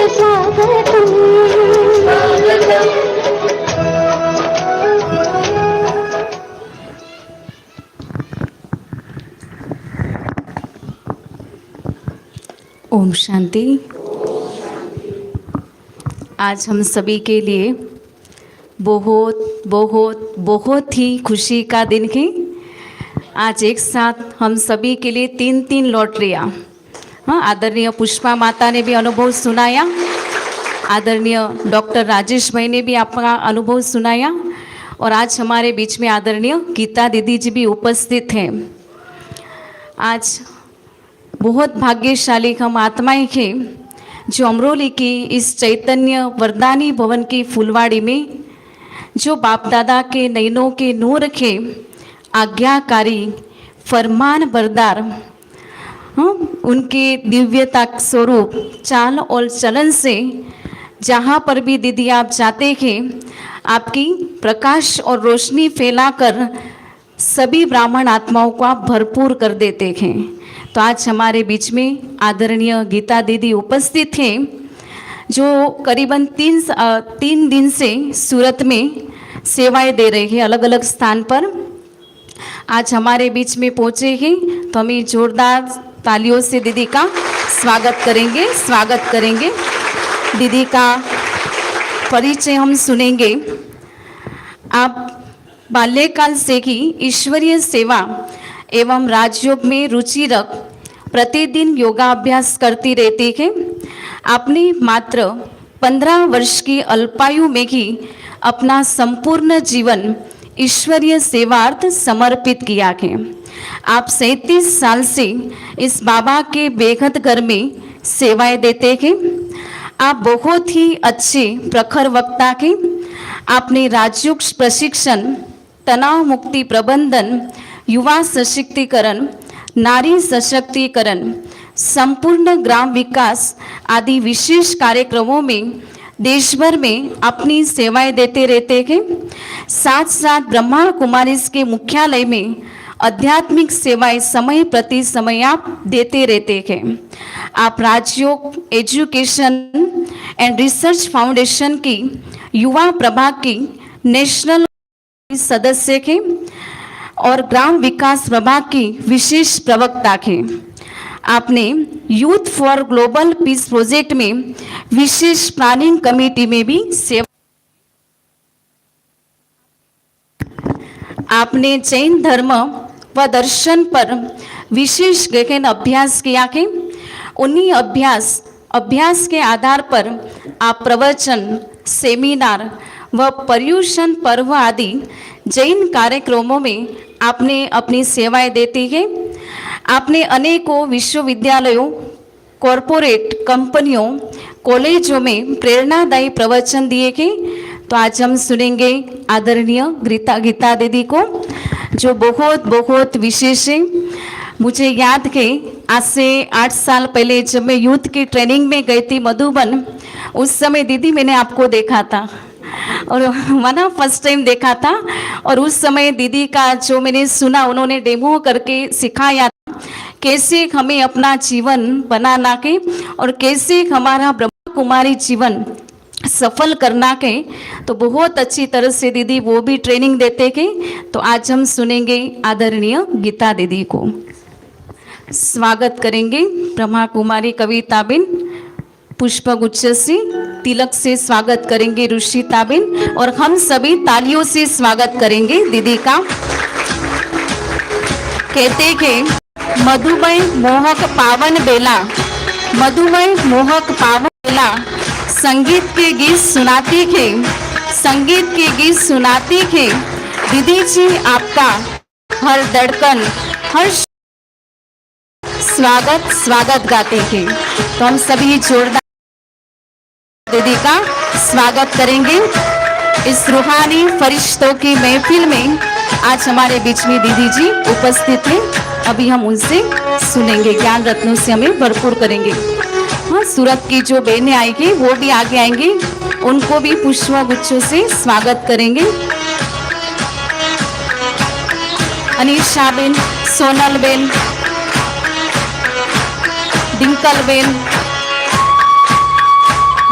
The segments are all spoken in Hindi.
स्वागतम् ओम शांति। आज हम सभी के लिए बहुत बहुत बहुत ही खुशी का दिन है। आज एक साथ हम सभी के लिए तीन तीन लॉटरियाँ, हाँ, आदरणीय पुष्पा माता ने भी अनुभव सुनाया, आदरणीय डॉक्टर राजेश भाई ने भी आपका अनुभव सुनाया, और आज हमारे बीच में आदरणीय गीता दीदी जी भी उपस्थित हैं। आज बहुत भाग्यशाली हम आत्माएं हैं जो अमरोली की इस चैतन्य वरदानी भवन की फुलवाड़ी में जो बाप दादा के नयनों के नूर के आज्ञाकारी फरमान बरदार, उनके दिव्यता स्वरूप चाल और चलन से जहाँ पर भी दीदी आप जाते हैं आपकी प्रकाश और रोशनी फैलाकर सभी ब्राह्मण आत्माओं को आप भरपूर कर देते हैं। तो आज हमारे बीच में आदरणीय गीता दीदी उपस्थित हैं जो करीबन तीन दिन से सूरत में सेवाएं दे रहे हैं अलग अलग स्थान पर। आज हमारे बीच में पहुंचे हैं तो हम जोरदार तालियों से दीदी का स्वागत करेंगे। दीदी का परिचय हम सुनेंगे। आप बाल्यकाल से ही ईश्वरीय सेवा एवं राजयोग में रुचि रख प्रतिदिन योगाभ्यास करती रहती है। आपने मात्र 15 वर्ष की अल्पायु में ही अपना संपूर्ण जीवन ईश्वरीय सेवार्थ समर्पित किया है। आप 37 साल से इस बाबा के बेहद घर में सेवाएं देते हैं। आप बहुत ही अच्छे प्रखर वक्ता हैं। आपने राजयोग प्रशिक्षण, तनाव मुक्ति प्रबंधन, युवा सशक्तिकरण, नारी सशक्तिकरण, संपूर्ण ग्राम विकास आदि विशेष कार्यक्रमों में देश भर में अपनी सेवाएं देते रहते हैं। साथ साथ ब्रह्मा कुमारीज के मुख्यालय में आध्यात्मिक सेवाएं समय प्रति समय आप देते रहते हैं। आप राजयोग एजुकेशन एंड रिसर्च फाउंडेशन की युवा प्रभाग की नेशनल सदस्य हैं और ग्राम विकास प्रभाग की विशेष प्रवक्ता हैं। आपने youth for global piece project में विशेष प्लानिंग कमेटी में भी सेवा। आपने जैन धर्म व दर्शन पर विशेष गहन अभ्यास किया है। उन्हीं अभ्यास के आधार पर आप प्रवचन, सेमिनार व पर्युषण पर्व आदि जैन कार्यक्रमों में आपने अपनी सेवाएं देती है। आपने अनेकों विश्वविद्यालयों, कॉरपोरेट कंपनियों, कॉलेजों में प्रेरणादायी प्रवचन दिए हैं। तो आज हम सुनेंगे आदरणीय गीता दीदी को जो बहुत बहुत विशेष है। मुझे याद है आज से 8 साल पहले जब मैं यूथ की ट्रेनिंग में गई थी मधुबन, उस समय दीदी मैंने आपको देखा था और माना फर्स्ट टाइम देखा था। और उस समय दीदी का जो मैंने सुना, उन्होंने डेमो करके सिखाया कैसे हमें अपना जीवन बनाना के और कैसे हमारा ब्रह्मा कुमारी जीवन सफल करना के। तो बहुत अच्छी तरह से दीदी वो भी ट्रेनिंग देते थे। तो आज हम सुनेंगे आदरणीय गीता दीदी को। स्वागत करेंगे ब्रह्मा कुमारी कविताबेन, पुष्प गुच्छ से तिलक से स्वागत करेंगे ऋषिताबेन, और हम सभी तालियों से स्वागत करेंगे दीदी का। कहते के मधुमय मोहक पावन बेला, मधुमय मोहक पावन बेला, संगीत के गीत सुनाती थे, संगीत के गीत सुनाती थे। दीदी जी आपका हर धड़कन हर स्वागत गाते थे। तो हम सभी जोरदार दीदी का स्वागत करेंगे। इस रूहानी फरिश्तों की महफिल में आज हमारे बीच में दीदी जी उपस्थित हैं। अभी हम उनसे सुनेंगे, ज्ञान रत्नों से हमें भरपूर करेंगे। हाँ, सूरत की जो बहनें आएंगी वो भी आगे आएंगी, उनको भी पुष्प गुच्छों से स्वागत करेंगे। अनीशा बेन, सोनल बेन, डिंकल बेन,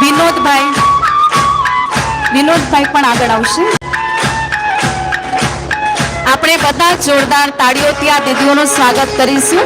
વિનોદભાઈ પણ આગળ આવશે. આપણે બધા જોરદાર તાળીઓથી આ દીદીઓનું સ્વાગત કરીશું.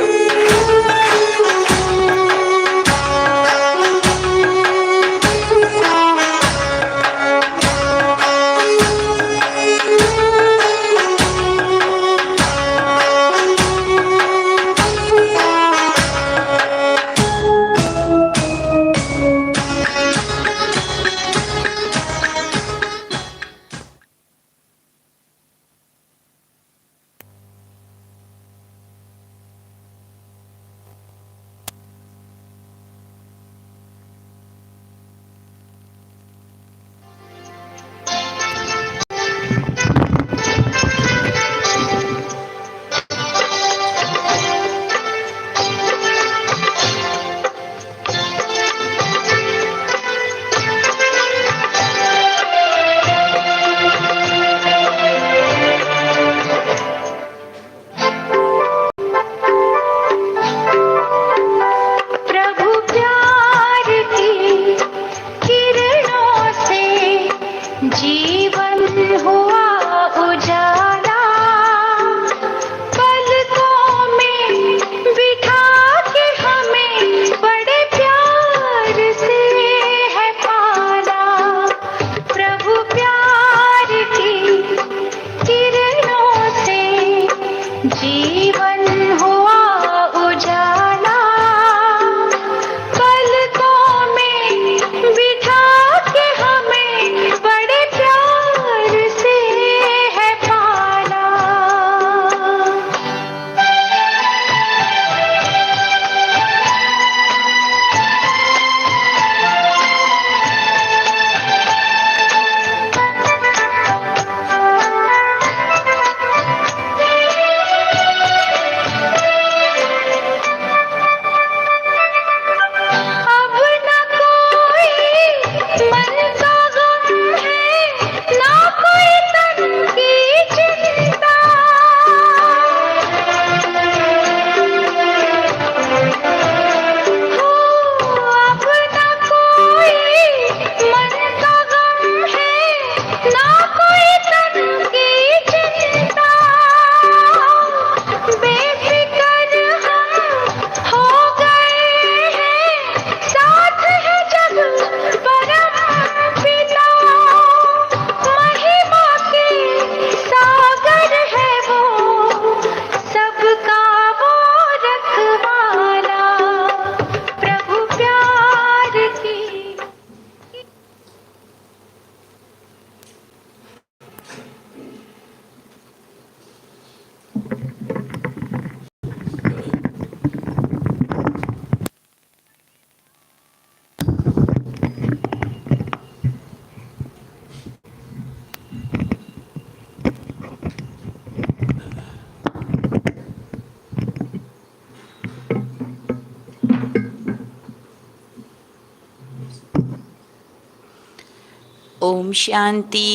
ओम शांति।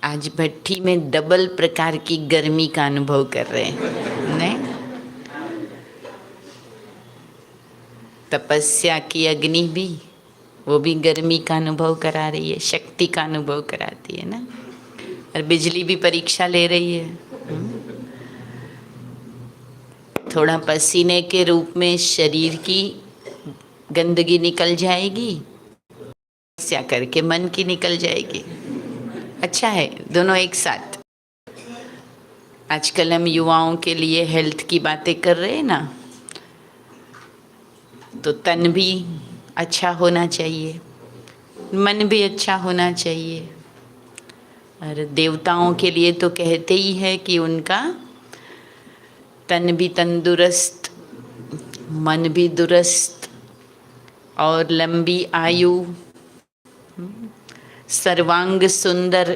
आज भट्टी में डबल प्रकार की गर्मी का अनुभव कर रहे हैं, नहीं? तपस्या की अग्नि भी, वो भी गर्मी का अनुभव करा रही है, शक्ति का अनुभव कराती है ना। और बिजली भी परीक्षा ले रही है। थोड़ा पसीने के रूप में शरीर की गंदगी निकल जाएगी, तपस्या करके मन की निकल जाएगी। अच्छा है, दोनों एक साथ। आजकल हम युवाओं के लिए हेल्थ की बातें कर रहे हैं ना, तो तन भी अच्छा होना चाहिए, मन भी अच्छा होना चाहिए। और देवताओं के लिए तो कहते ही है कि उनका तन भी तंदुरुस्त, मन भी दुरुस्त और लंबी आयु, सर्वांग सुंदर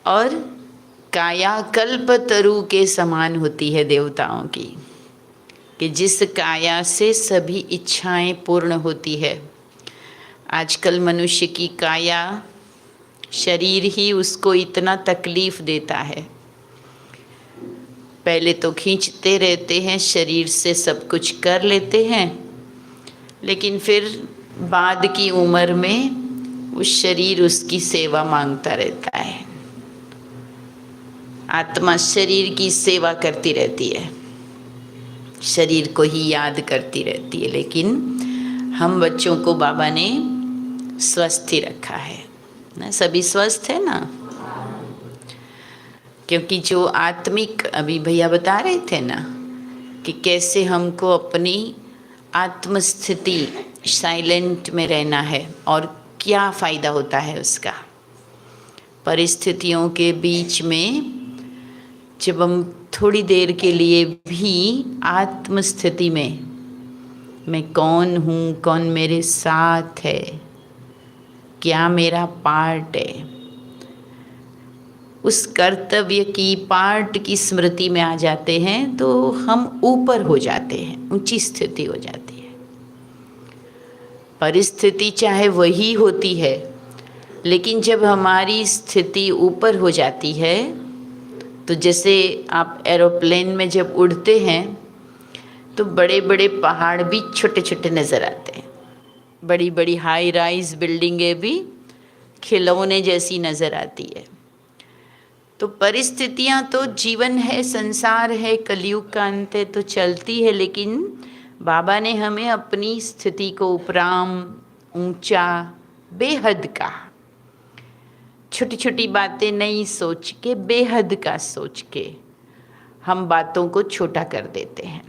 और काया कल्प तरु के समान होती है देवताओं की, कि जिस काया से सभी इच्छाएं पूर्ण होती है। आजकल मनुष्य की काया, शरीर ही उसको इतना तकलीफ देता है। पहले तो खींचते रहते हैं, शरीर से सब कुछ कर लेते हैं, लेकिन फिर बाद की उम्र में उस शरीर उसकी सेवा मांगता रहता है। आत्मा शरीर की सेवा करती रहती है, शरीर को ही याद करती रहती है, लेकिन हम बच्चों को बाबा ने स्वस्थ ही रखा है ना। सभी स्वस्थ है ना, क्योंकि जो आत्मिक, अभी भैया बता रहे थे ना कि कैसे हमको अपनी आत्मस्थिति साइलेंट में रहना है और क्या फ़ायदा होता है उसका। परिस्थितियों के बीच में जब हम थोड़ी देर के लिए भी आत्मस्थिति में, मैं कौन हूँ, कौन मेरे साथ है, क्या मेरा पार्ट है, उस कर्तव्य की पार्ट की स्मृति में आ जाते हैं तो हम ऊपर हो जाते हैं, ऊंची स्थिति हो जाती है। परिस्थिति चाहे वही होती है, लेकिन जब हमारी स्थिति ऊपर हो जाती है तो जैसे आप एरोप्लेन में जब उड़ते हैं तो बड़े बड़े पहाड़ भी छोटे छोटे नज़र आते हैं, बड़ी बड़ी हाई राइज बिल्डिंगें भी खिलौने जैसी नज़र आती है। तो परिस्थितियाँ तो जीवन है, संसार है, कलयुग का अंत है, तो चलती है, लेकिन बाबा ने हमें अपनी स्थिति को उपराम, ऊंचा, बेहद का, छोटी छोटी बातें नहीं सोच के, बेहद का सोच के हम बातों को छोटा कर देते हैं।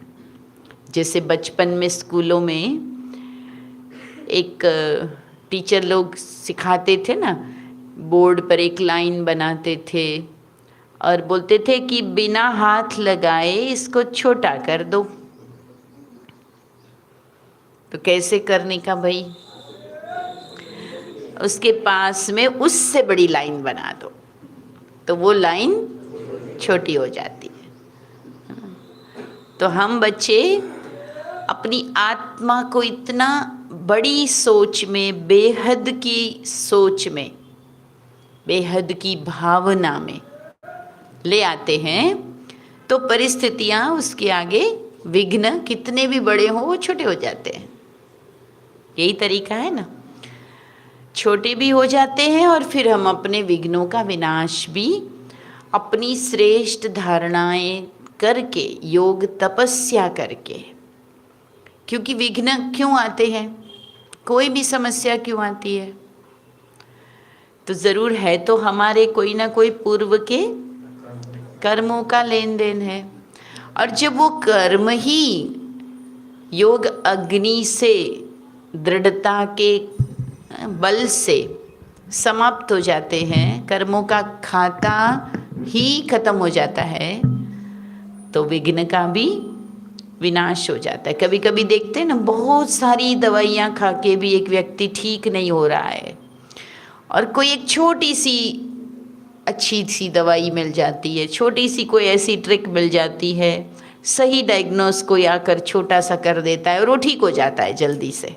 जैसे बचपन में स्कूलों में एक टीचर लोग सिखाते थे ना, बोर्ड पर एक लाइन बनाते थे और बोलते थे कि बिना हाथ लगाए इसको छोटा कर दो। तो कैसे करने का भाई? उसके पास में उससे बड़ी लाइन बना दो तो वो लाइन छोटी हो जाती है। तो हम बच्चे अपनी आत्मा को इतना बड़ी सोच में, बेहद की सोच में, बेहद की भावना में ले आते हैं तो परिस्थितियाँ उसके आगे, विघ्न कितने भी बड़े हों वो छोटे हो जाते हैं। यही तरीका है ना, छोटे भी हो जाते हैं और फिर हम अपने विघ्नों का विनाश भी अपनी श्रेष्ठ धारणाएं करके, योग तपस्या करके। क्योंकि विघ्न क्यों आते हैं, कोई भी समस्या क्यों आती है, तो ज़रूर है तो हमारे कोई ना कोई पूर्व के कर्मों का लेन देन है। और जब वो कर्म ही योग अग्नि से, दृढ़ता के बल से समाप्त हो जाते हैं, कर्मों का खाता ही खत्म हो जाता है, तो विघ्न का भी विनाश हो जाता है। कभी कभी देखते हैं ना, बहुत सारी दवाइयाँ खा के भी एक व्यक्ति ठीक नहीं हो रहा है और कोई एक छोटी सी अच्छी सी दवाई मिल जाती है, छोटी सी कोई ऐसी ट्रिक मिल जाती है, सही डायग्नोस कोई आकर छोटा सा कर देता है और वो ठीक हो जाता है जल्दी से।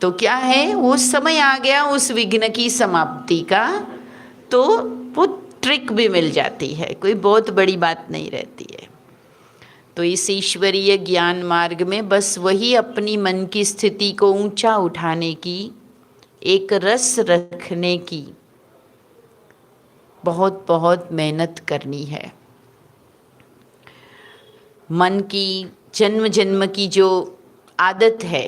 तो क्या है, वो समय आ गया उस विघ्न की समाप्ति का, तो वो ट्रिक भी मिल जाती है, कोई बहुत बड़ी बात नहीं रहती है। तो इस ईश्वरीय ज्ञान मार्ग में बस वही अपनी मन की स्थिति को ऊंचा उठाने की, एक रस रखने की बहुत बहुत मेहनत करनी है। मन की जन्म जन्म की जो आदत है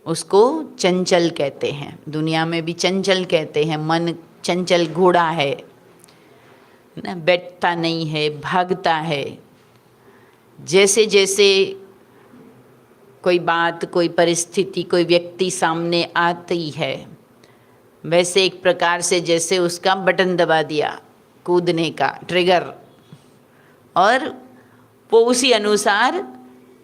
उसको चंचल कहते हैं, दुनिया में भी चंचल कहते हैं। मन चंचल घोड़ा है ना, बैठता नहीं है, भागता है। जैसे जैसे कोई बात, कोई परिस्थिति, कोई व्यक्ति सामने आती है, वैसे एक प्रकार से जैसे उसका बटन दबा दिया कूदने का, ट्रिगर, और वो उसी अनुसार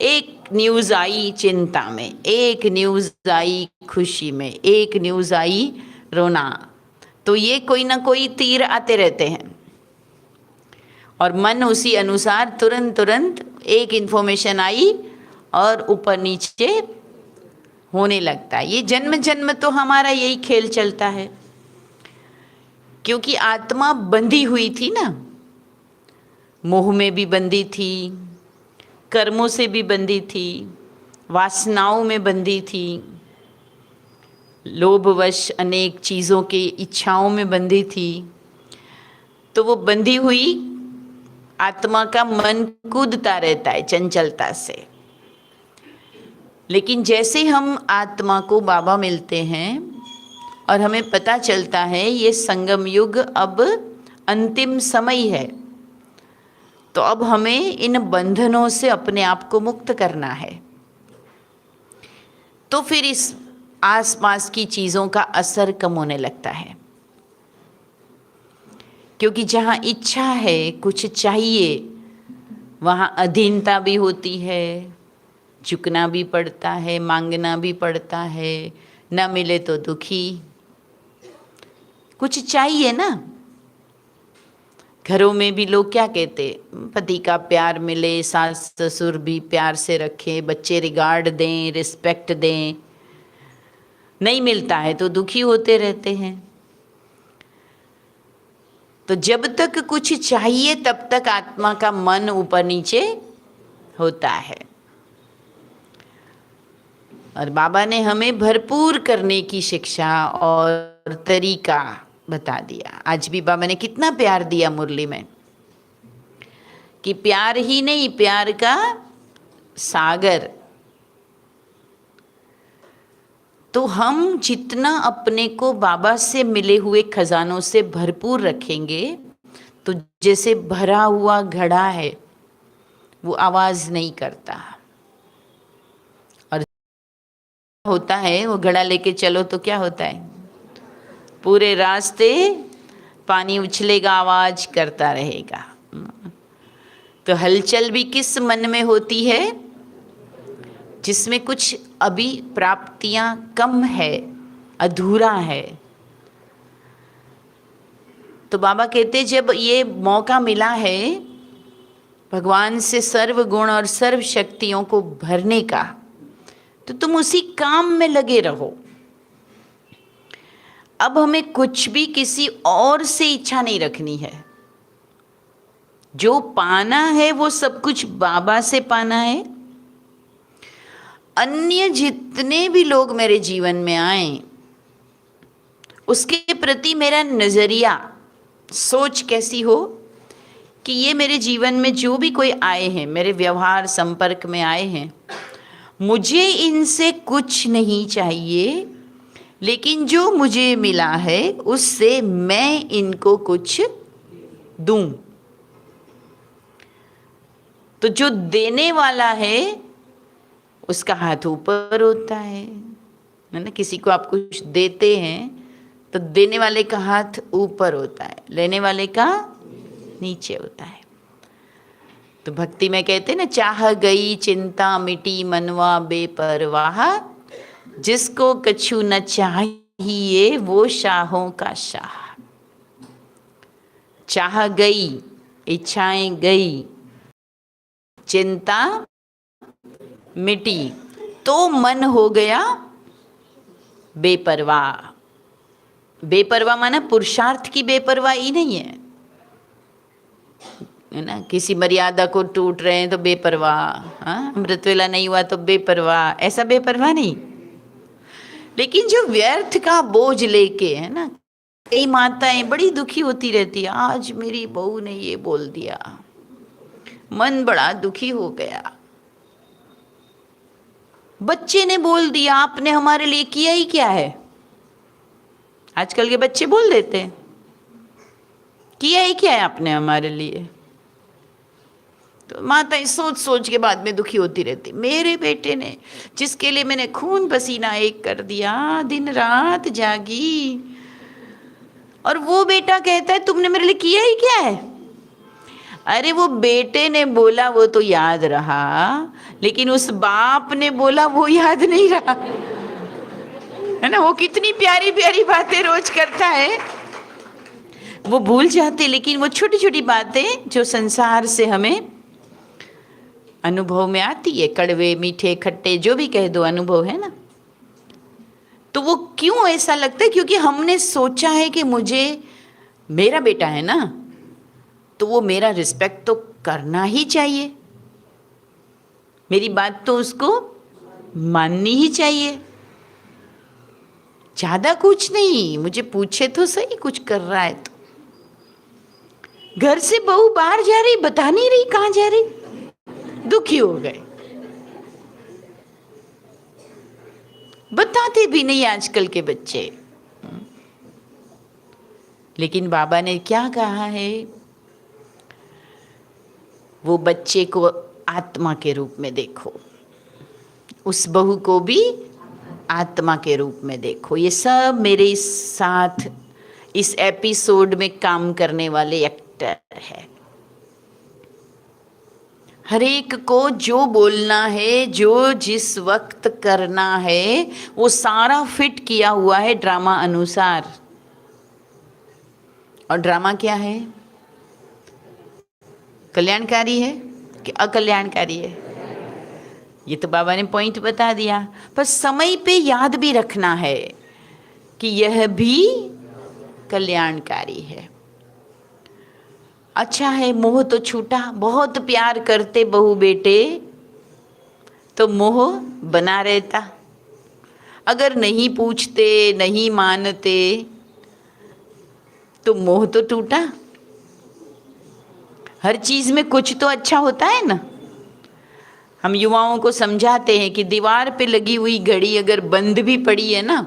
एक न्यूज़ आई चिंता में, एक न्यूज़ आई खुशी में, एक न्यूज़ आई रोना, तो ये कोई ना कोई तीर आते रहते हैं और मन उसी अनुसार तुरंत तुरंत एक इन्फॉर्मेशन आई और ऊपर नीचे होने लगता है। ये जन्म जन्म तो हमारा यही खेल चलता है, क्योंकि आत्मा बंधी हुई थी ना, मोह में भी बंधी थी, कर्मों से भी बंधी थी, वासनाओं में बंधी थी, लोभवश अनेक चीज़ों की इच्छाओं में बंधी थी। तो वो बंधी हुई आत्मा का मन कूदता रहता है चंचलता से। लेकिन जैसे हम आत्मा को बाबा मिलते हैं और हमें पता चलता है ये संगम युग अब अंतिम समय है, तो अब हमें इन बंधनों से अपने आप को मुक्त करना है। तो फिर इस आसपास की चीज़ों का असर कम होने लगता है, क्योंकि जहाँ इच्छा है, कुछ चाहिए, वहाँ अधीनता भी होती है, झुकना भी पड़ता है, मांगना भी पड़ता है, न मिले तो दुखी। कुछ चाहिए ना। घरों में भी लोग क्या कहते, पति का प्यार मिले, सास ससुर भी प्यार से रखें, बच्चे रिगार्ड दें, रिस्पेक्ट दें। नहीं मिलता है तो दुखी होते रहते हैं। तो जब तक कुछ चाहिए तब तक आत्मा का मन ऊपर नीचे होता है। और बाबा ने हमें भरपूर करने की शिक्षा और तरीका बता दिया। आज भी बाबा ने कितना प्यार दिया मुरली में, कि प्यार ही नहीं, प्यार का सागर। तो हम जितना अपने को बाबा से मिले हुए खजानों से भरपूर रखेंगे, तो जैसे भरा हुआ घड़ा है वो आवाज नहीं करता। और होता है वो घड़ा लेके चलो तो क्या होता है, पूरे रास्ते पानी उछलेगा, आवाज करता रहेगा। तो हलचल भी किस मन में होती है, जिसमें कुछ अभी प्राप्तियां कम है, अधूरा है। तो बाबा कहते जब ये मौका मिला है भगवान से सर्व गुण और सर्व शक्तियों को भरने का, तो तुम उसी काम में लगे रहो। अब हमें कुछ भी किसी और से इच्छा नहीं रखनी है। जो पाना है वो सब कुछ बाबा से पाना है। अन्य जितने भी लोग मेरे जीवन में आए, उसके प्रति मेरा नजरिया, सोच कैसी हो कि ये मेरे जीवन में जो भी कोई आए हैं, मेरे व्यवहार संपर्क में आए हैं, मुझे इनसे कुछ नहीं चाहिए, लेकिन जो मुझे मिला है उससे मैं इनको कुछ दूं। तो जो देने वाला है उसका हाथ ऊपर होता है ना। किसी को आप कुछ देते हैं तो देने वाले का हाथ ऊपर होता है, लेने वाले का नीचे होता है। तो भक्ति में कहते हैं ना, चाह गई चिंता मिटी मनवा बेपरवाह, जिसको कछु न चाहिए वो शाहों का शाह। चाह गई, इच्छाएं गई, चिंता मिटी, तो मन हो गया बेपरवाह। बेपरवाह माना पुरुषार्थ की बेपरवाही नहीं है ना। किसी मर्यादा को टूट रहे हैं तो बेपरवाह, हाँ, अमृत वेला नहीं हुआ तो बेपरवाह, ऐसा बेपरवाह नहीं। लेकिन जो व्यर्थ का बोझ लेके, है ना, कई माताएं बड़ी दुखी होती रहती है, आज मेरी बहू ने ये बोल दिया, मन बड़ा दुखी हो गया। बच्चे ने बोल दिया, आपने हमारे लिए किया ही क्या है। आजकल के बच्चे बोल देते हैं, किया ही क्या है आपने हमारे लिए। तो माताएं सोच सोच के बाद में दुखी होती रहती, मेरे बेटे ने, जिसके लिए मैंने खून पसीना एक कर दिया, दिन रात जागी, और वो बेटा कहता है तुमने मेरे लिए किया ही क्या है। अरे वो बेटे ने बोला वो तो याद रहा, लेकिन उस बाप ने बोला वो याद नहीं रहा, है ना। वो कितनी प्यारी प्यारी बातें रोज करता है, वो भूल जाते। लेकिन वो छोटी छोटी बातें जो संसार से हमें अनुभव में आती है, कड़वे मीठे खट्टे जो भी कह दो, अनुभव है ना, तो वो क्यों ऐसा लगता है, क्योंकि हमने सोचा है कि मुझे, मेरा बेटा है ना, तो वो मेरा रिस्पेक्ट तो करना ही चाहिए, मेरी बात तो उसको माननी ही चाहिए। ज्यादा कुछ नहीं, मुझे पूछे तो सही कुछ कर रहा है तो। घर से बहू बाहर जा रही, बता नहीं रही कहां जा रही, दुखी हो गए। बताते भी नहीं आजकल के बच्चे। लेकिन बाबा ने क्या कहा है, वो बच्चे को आत्मा के रूप में देखो, उस बहू को भी आत्मा के रूप में देखो। ये सब मेरे साथ इस एपिसोड में काम करने वाले एक्टर है। हर एक को जो बोलना है, जो जिस वक्त करना है, वो सारा फिट किया हुआ है ड्रामा अनुसार। और ड्रामा क्या है? कल्याणकारी है कि अकल्याणकारी है? ये तो बाबा ने पॉइंट बता दिया, पर समय पे याद भी रखना है कि यह भी कल्याणकारी है। अच्छा है, मोह तो छूटा। बहुत प्यार करते बहू बेटे तो मोह बना रहता। अगर नहीं पूछते, नहीं मानते तो मोह तो टूटा। हर चीज में कुछ तो अच्छा होता है ना। हम युवाओं को समझाते हैं कि दीवार पे लगी हुई घड़ी अगर बंद भी पड़ी है ना,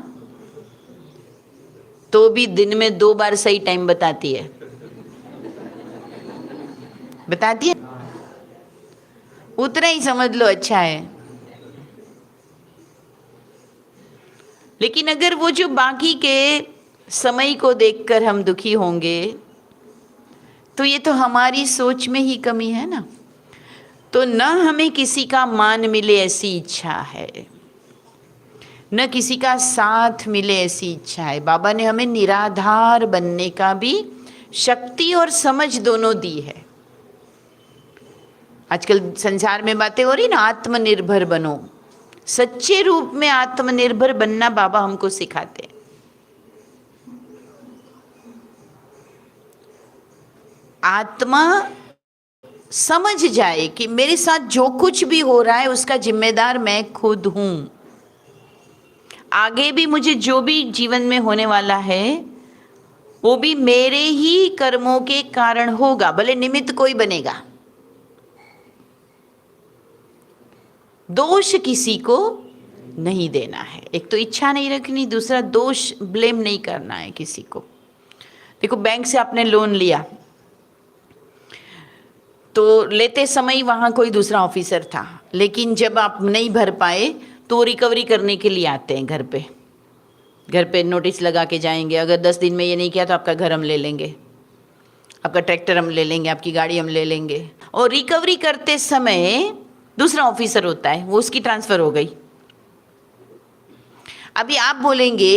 तो भी दिन में 2 बार सही टाइम बताती है। बताती है, उतना ही समझ लो अच्छा है। लेकिन अगर वो जो बाकी के समय को देखकर हम दुखी होंगे, तो ये तो हमारी सोच में ही कमी है ना। तो न हमें किसी का मान मिले ऐसी इच्छा है, न किसी का साथ मिले ऐसी इच्छा है। बाबा ने हमें निराधार बनने का भी शक्ति और समझ दोनों दी है। आजकल संसार में बातें हो रही ना, आत्मनिर्भर बनो। सच्चे रूप में आत्मनिर्भर बनना बाबा हमको सिखाते हैं। आत्मा समझ जाए कि मेरे साथ जो कुछ भी हो रहा है उसका जिम्मेदार मैं खुद हूं। आगे भी मुझे जो भी जीवन में होने वाला है वो भी मेरे ही कर्मों के कारण होगा, भले निमित्त कोई बनेगा। दोष किसी को नहीं देना है। एक तो इच्छा नहीं रखनी, दूसरा दोष ब्लेम नहीं करना है किसी को। देखो, बैंक से आपने लोन लिया तो लेते समय वहाँ कोई दूसरा ऑफिसर था, लेकिन जब आप नहीं भर पाए तो रिकवरी करने के लिए आते हैं घर पे नोटिस लगा के जाएंगे। अगर 10 दिन में ये नहीं किया तो आपका घर हम ले लेंगे, आपका ट्रैक्टर हम ले लेंगे, आपकी गाड़ी हम ले लेंगे। और रिकवरी करते समय दूसरा ऑफिसर होता है, वो उसकी ट्रांसफ़र हो गई। अभी आप बोलेंगे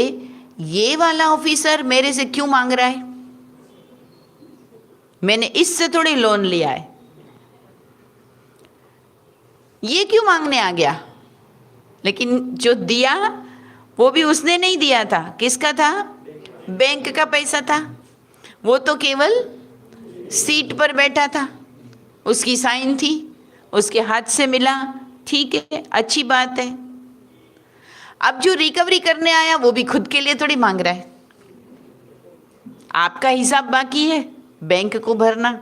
ये वाला ऑफिसर मेरे से क्यों मांग रहा है, मैंने इससे थोड़ी लोन लिया है, ये क्यों मांगने आ गया। लेकिन जो दिया वो भी उसने नहीं दिया था, किसका था? बैंक का पैसा था। वो तो केवल सीट पर बैठा था, उसकी साइन थी, उसके हाथ से मिला, ठीक है, अच्छी बात है। अब जो रिकवरी करने आया वो भी खुद के लिए थोड़ी मांग रहा है। आपका हिसाब बाकी है बैंक को भरना,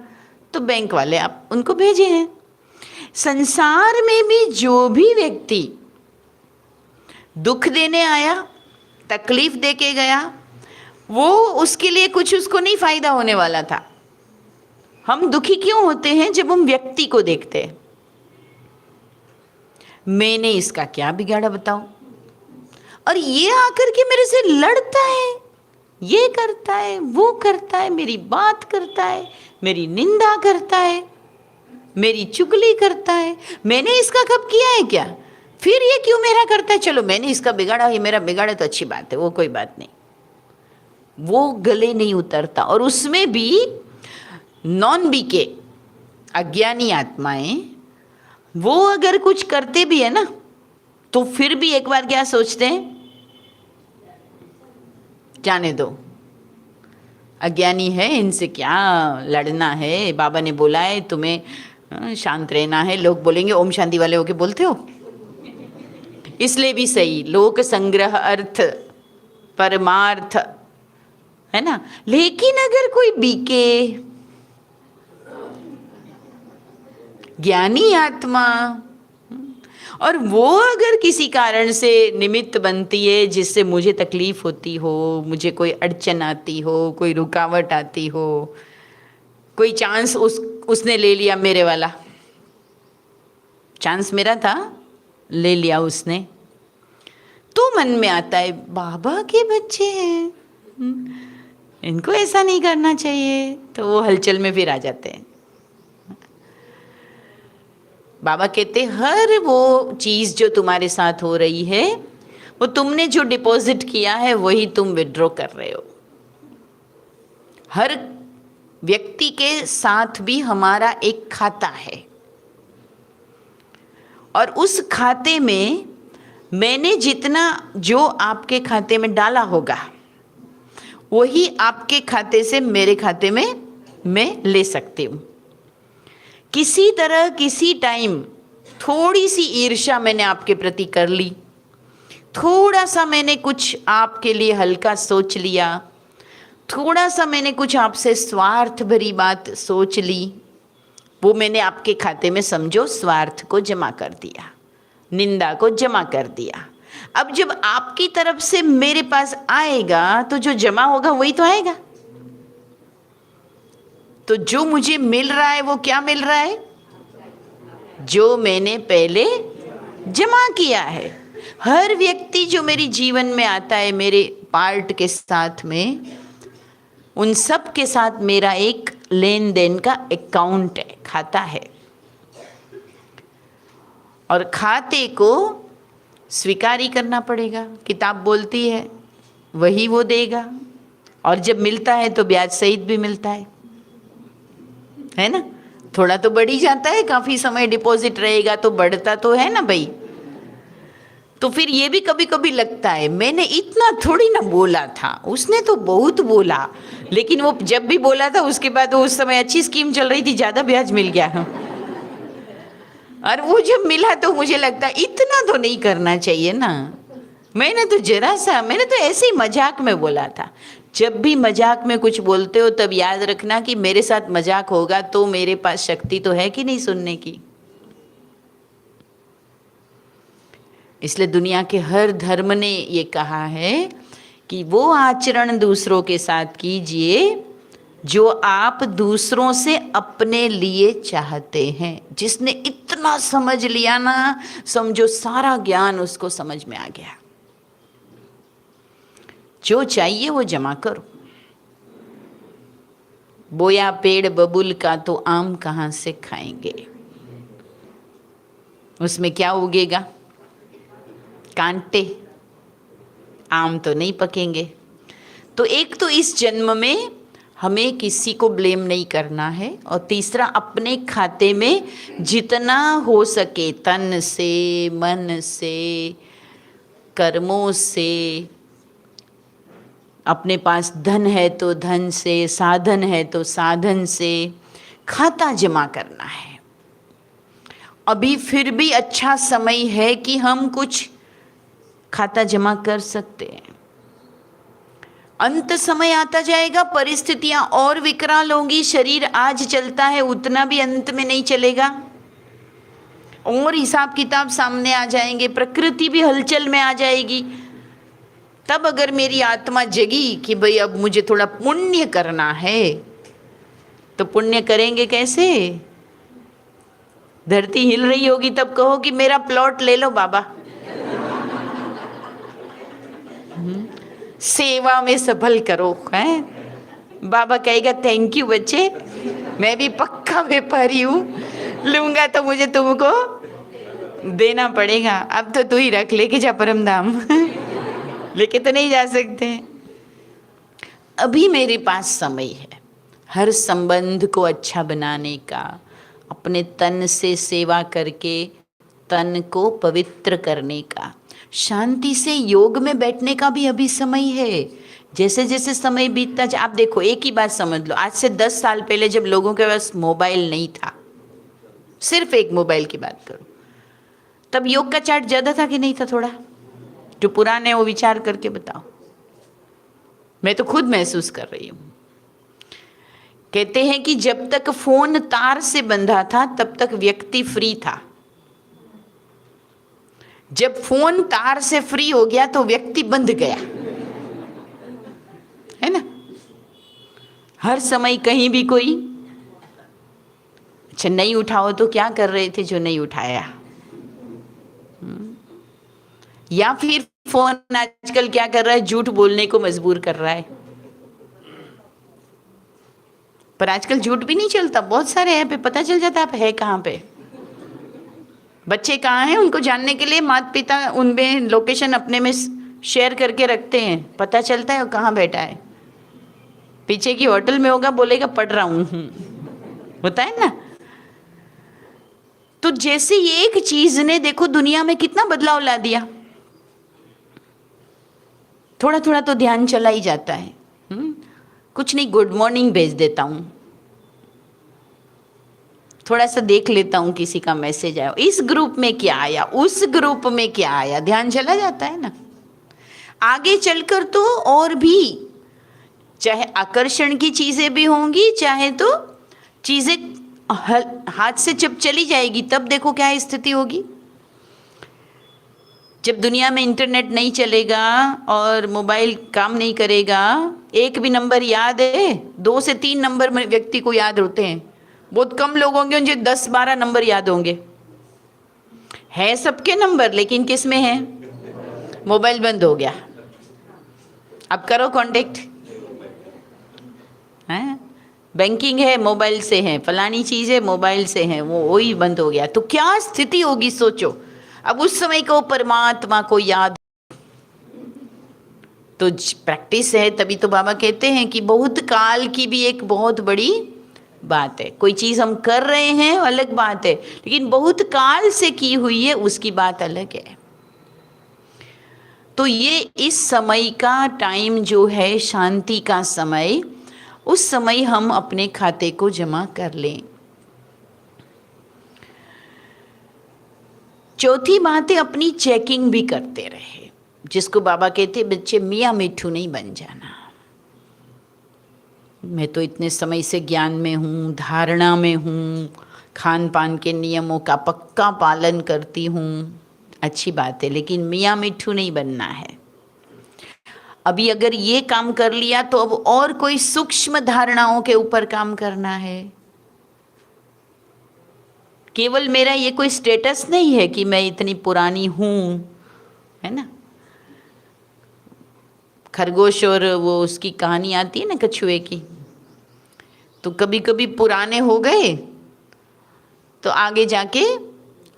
तो बैंक वाले आप उनको भेजे हैं। संसार में भी जो भी व्यक्ति दुख देने आया, तकलीफ दे के गया, वो उसके लिए कुछ उसको नहीं फायदा होने वाला था। हम दुखी क्यों होते हैं? जब हम व्यक्ति को देखते हैं, मैंने इसका क्या बिगाड़ा बताओ, और ये आकर के मेरे से लड़ता है, ये करता है, वो करता है, मेरी बात करता है, मेरी निंदा करता है, मेरी चुगली करता है। मैंने इसका कब किया है क्या? फिर ये क्यों मेरा करता है? चलो मैंने इसका बिगाड़ा, ये मेरा बिगाड़ा तो अच्छी बात है, वो कोई बात नहीं। वो गले नहीं उतरता। और उसमें भी नॉन बीके अज्ञानी आत्माएं, वो अगर कुछ करते भी है ना, तो फिर भी एक बार क्या सोचते हैं, जाने दो, अज्ञानी है, इनसे क्या लड़ना है, बाबा ने बोला है तुम्हें शांत रहना है। लोग बोलेंगे ओम शांति वाले होके बोलते हो, इसलिए भी सही, लोक संग्रह अर्थ परमार्थ है ना। लेकिन अगर कोई बीके ज्ञानी आत्मा और वो अगर किसी कारण से निमित्त बनती है जिससे मुझे तकलीफ होती हो, मुझे कोई अड़चन आती हो, कोई रुकावट आती हो, कोई चांस उसने ले लिया, मेरे वाला चांस मेरा था, ले लिया उसने, तो मन में आता है बाबा के बच्चे हैं, इनको ऐसा नहीं करना चाहिए, तो वो हलचल में फिर आ जाते हैं। बाबा कहते हर वो चीज़ जो तुम्हारे साथ हो रही है, वो तुमने जो डिपॉजिट किया है वही तुम विड्रॉ कर रहे हो। हर व्यक्ति के साथ भी हमारा एक खाता है, और उस खाते में मैंने जितना जो आपके खाते में डाला होगा वही आपके खाते से मेरे खाते में मैं ले सकती हूँ। किसी तरह किसी टाइम थोड़ी सी ईर्ष्या मैंने आपके प्रति कर ली, थोड़ा सा मैंने कुछ आपके लिए हल्का सोच लिया, थोड़ा सा मैंने कुछ आपसे स्वार्थ भरी बात सोच ली, वो मैंने आपके खाते में समझो स्वार्थ को जमा कर दिया, निंदा को जमा कर दिया। अब जब आपकी तरफ से मेरे पास आएगा तो जो जमा होगा वही तो आएगा। तो जो मुझे मिल रहा है वो क्या मिल रहा है? जो मैंने पहले जमा किया है। हर व्यक्ति जो मेरे जीवन में आता है मेरे पार्ट के साथ में, उन सब के साथ मेरा एक लेन देन का अकाउंट है, खाता है, और खाते को स्वीकार ही करना पड़ेगा। किताब बोलती है वही वो देगा, और जब मिलता है तो ब्याज सहित भी मिलता है ना। थोड़ा तो बढ़ ही जाता है, काफ़ी समय डिपॉजिट रहेगा तो बढ़ता तो है ना भाई। तो फिर ये भी कभी कभी लगता है मैंने इतना थोड़ी ना बोला था, उसने तो बहुत बोला, लेकिन वो जब भी बोला था उसके बाद उस समय अच्छी स्कीम चल रही थी, ज़्यादा ब्याज मिल गया। और वो जब मिला तो मुझे लगता इतना तो नहीं करना चाहिए ना, मैंने तो जरा सा, मैंने तो ऐसे ही मजाक में बोला था। जब भी मजाक में कुछ बोलते हो तब याद रखना कि मेरे साथ मजाक होगा तो मेरे पास शक्ति तो है कि नहीं सुनने की। इसलिए दुनिया के हर धर्म ने ये कहा है कि वो आचरण दूसरों के साथ कीजिए जो आप दूसरों से अपने लिए चाहते हैं। जिसने इतना समझ लिया ना, समझो सारा ज्ञान उसको समझ में आ गया। जो चाहिए वो जमा करो। बोया पेड़ बबुल का तो आम कहाँ से खाएंगे, उसमें क्या उगेगा? कांटे, आम तो नहीं पकेंगे। तो एक तो इस जन्म में हमें किसी को ब्लेम नहीं करना है, और तीसरा अपने खाते में जितना हो सके तन से, मन से, कर्मों से, अपने पास धन है तो धन से, साधन है तो साधन से खाता जमा करना है। अभी फिर भी अच्छा समय है कि हम कुछ खाता जमा कर सकते हैं। अंत समय आता जाएगा, परिस्थितियां और विकराल होंगी। शरीर आज चलता है उतना भी अंत में नहीं चलेगा, और हिसाब किताब सामने आ जाएंगे, प्रकृति भी हलचल में आ जाएगी। तब अगर मेरी आत्मा जगी कि भाई अब मुझे थोड़ा पुण्य करना है, तो पुण्य करेंगे कैसे? धरती हिल रही होगी तब कहो कि मेरा प्लॉट ले लो बाबा, सेवा में सफल करो। है बाबा कहेगा थैंक यू बच्चे, मैं भी पक्का व्यापारी हूँ, लूंगा तो मुझे तुमको देना पड़ेगा। अब तो तू ही रख, लेके जा परम धाम। लेके तो नहीं जा सकते। अभी मेरे पास समय है हर संबंध को अच्छा बनाने का, अपने तन से सेवा करके तन को पवित्र करने का, शांति से योग में बैठने का भी अभी समय है। जैसे जैसे समय बीतता आप देखो, एक ही बात समझ लो, आज से 10 साल पहले जब लोगों के पास मोबाइल नहीं था, सिर्फ एक मोबाइल की बात करो, तब योग का चार्ट ज्यादा था कि नहीं था? थोड़ा जो पुराने वो विचार करके बताओ। मैं तो खुद महसूस कर रही हूं। कहते हैं कि जब तक फोन तार से बंधा था तब तक व्यक्ति फ्री था, जब फोन तार से फ्री हो गया तो व्यक्ति बंध गया, है ना? हर समय कहीं भी कोई, अच्छा नहीं उठाओ तो क्या कर रहे थे जो नहीं उठाया? या फिर फोन आजकल क्या कर रहा है, झूठ बोलने को मजबूर कर रहा है। पर आजकल झूठ भी नहीं चलता, बहुत सारे ऐप पे पता चल जाता है आप है कहाँ पे, बच्चे कहाँ हैं उनको जानने के लिए माता पिता उनमें लोकेशन अपने में शेयर करके रखते हैं, पता चलता है वो कहाँ बैठा है। पीछे की होटल में होगा, बोलेगा पढ़ रहा हूं, होता है ना? तो जैसे ये एक चीज ने देखो दुनिया में कितना बदलाव ला दिया। थोड़ा थोड़ा तो ध्यान चला ही जाता है। कुछ नहीं, गुड मॉर्निंग भेज देता हूं, थोड़ा सा देख लेता हूं किसी का मैसेज आया, इस ग्रुप में क्या आया, उस ग्रुप में क्या आया, ध्यान चला जाता है ना। आगे चलकर तो और भी, चाहे आकर्षण की चीजें भी होंगी, चाहे तो चीजें हाथ से जब चली जाएगी तब देखो क्या स्थिति होगी। जब दुनिया में इंटरनेट नहीं चलेगा और मोबाइल काम नहीं करेगा, एक भी नंबर याद है, 2 से 3 नंबर में व्यक्ति को याद होते हैं। बहुत कम लोग होंगे उनके 10-12 नंबर याद होंगे। है सबके नंबर, लेकिन किस में है? मोबाइल बंद हो गया, अब करो कांटेक्ट, है बैंकिंग है मोबाइल से है, फलानी चीज है मोबाइल से है, वो वही बंद हो गया। तो क्या स्थिति होगी सोचो। अब उस समय को परमात्मा को याद, तो प्रैक्टिस है, तभी तो बाबा कहते हैं कि बहुत काल की भी एक बहुत बड़ी बात है। कोई चीज हम कर रहे हैं अलग बात है, लेकिन बहुत काल से की हुई है उसकी बात अलग है। तो ये इस समय का टाइम जो है शांति का समय, उस समय हम अपने खाते को जमा कर लें। चौथी बात है अपनी चेकिंग भी करते रहे, जिसको बाबा कहते बच्चे मियाँ मिट्ठू नहीं बन जाना। मैं तो इतने समय से ज्ञान में हूँ, धारणा में हूँ, खान पान के नियमों का पक्का पालन करती हूँ, अच्छी बात है, लेकिन मियाँ मिट्ठू नहीं बनना है। अभी अगर ये काम कर लिया तो अब और कोई सूक्ष्म धारणाओं के ऊपर काम करना है। केवल मेरा ये कोई स्टेटस नहीं है कि मैं इतनी पुरानी हूं, है ना। खरगोश और वो उसकी कहानी आती है ना कछुए की, तो कभी कभी पुराने हो गए तो आगे जाके,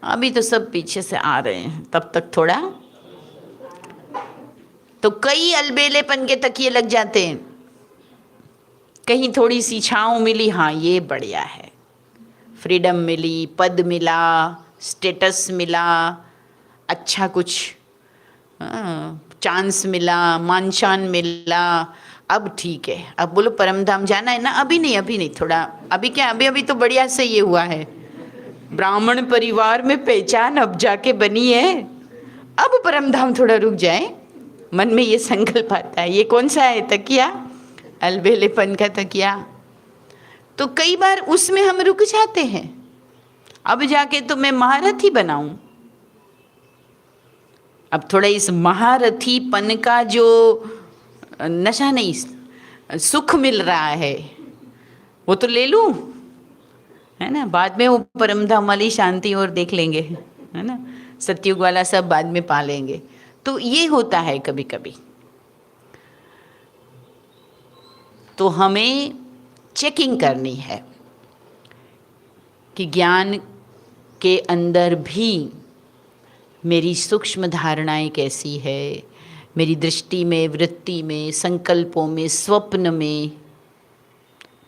अभी तो सब पीछे से आ रहे हैं, तब तक थोड़ा, तो कई अलबेलेपन के तकिए लग जाते हैं। कहीं थोड़ी सी छांव मिली, हाँ ये बढ़िया है, फ्रीडम मिली, पद मिला, स्टेटस मिला, अच्छा कुछ चांस मिला, मान शान मिला, अब ठीक है, अब बोलो परम धाम जाना है ना। अभी नहीं थोड़ा, अभी क्या, अभी तो बढ़िया से ये हुआ है, ब्राह्मण परिवार में पहचान अब जाके बनी है, अब परम धाम थोड़ा रुक जाए। मन में ये संकल्प आता है। ये कौन सा है तकिया? अलबेलेपन का तकिया। तो कई बार उसमें हम रुक जाते हैं, अब जाके तो मैं महारथी बनाऊं। अब थोड़ा इस महारथीपन का जो नशा नहीं, सुख मिल रहा है वो तो ले लूं, है ना। बाद में वो परम धाम वाली शांति और देख लेंगे, है ना, सतयुग वाला सब बाद में पा लेंगे। तो ये होता है कभी कभी। तो हमें चेकिंग करनी है कि ज्ञान के अंदर भी मेरी सूक्ष्म धारणाएं कैसी है, मेरी दृष्टि में, वृत्ति में, संकल्पों में, स्वप्न में,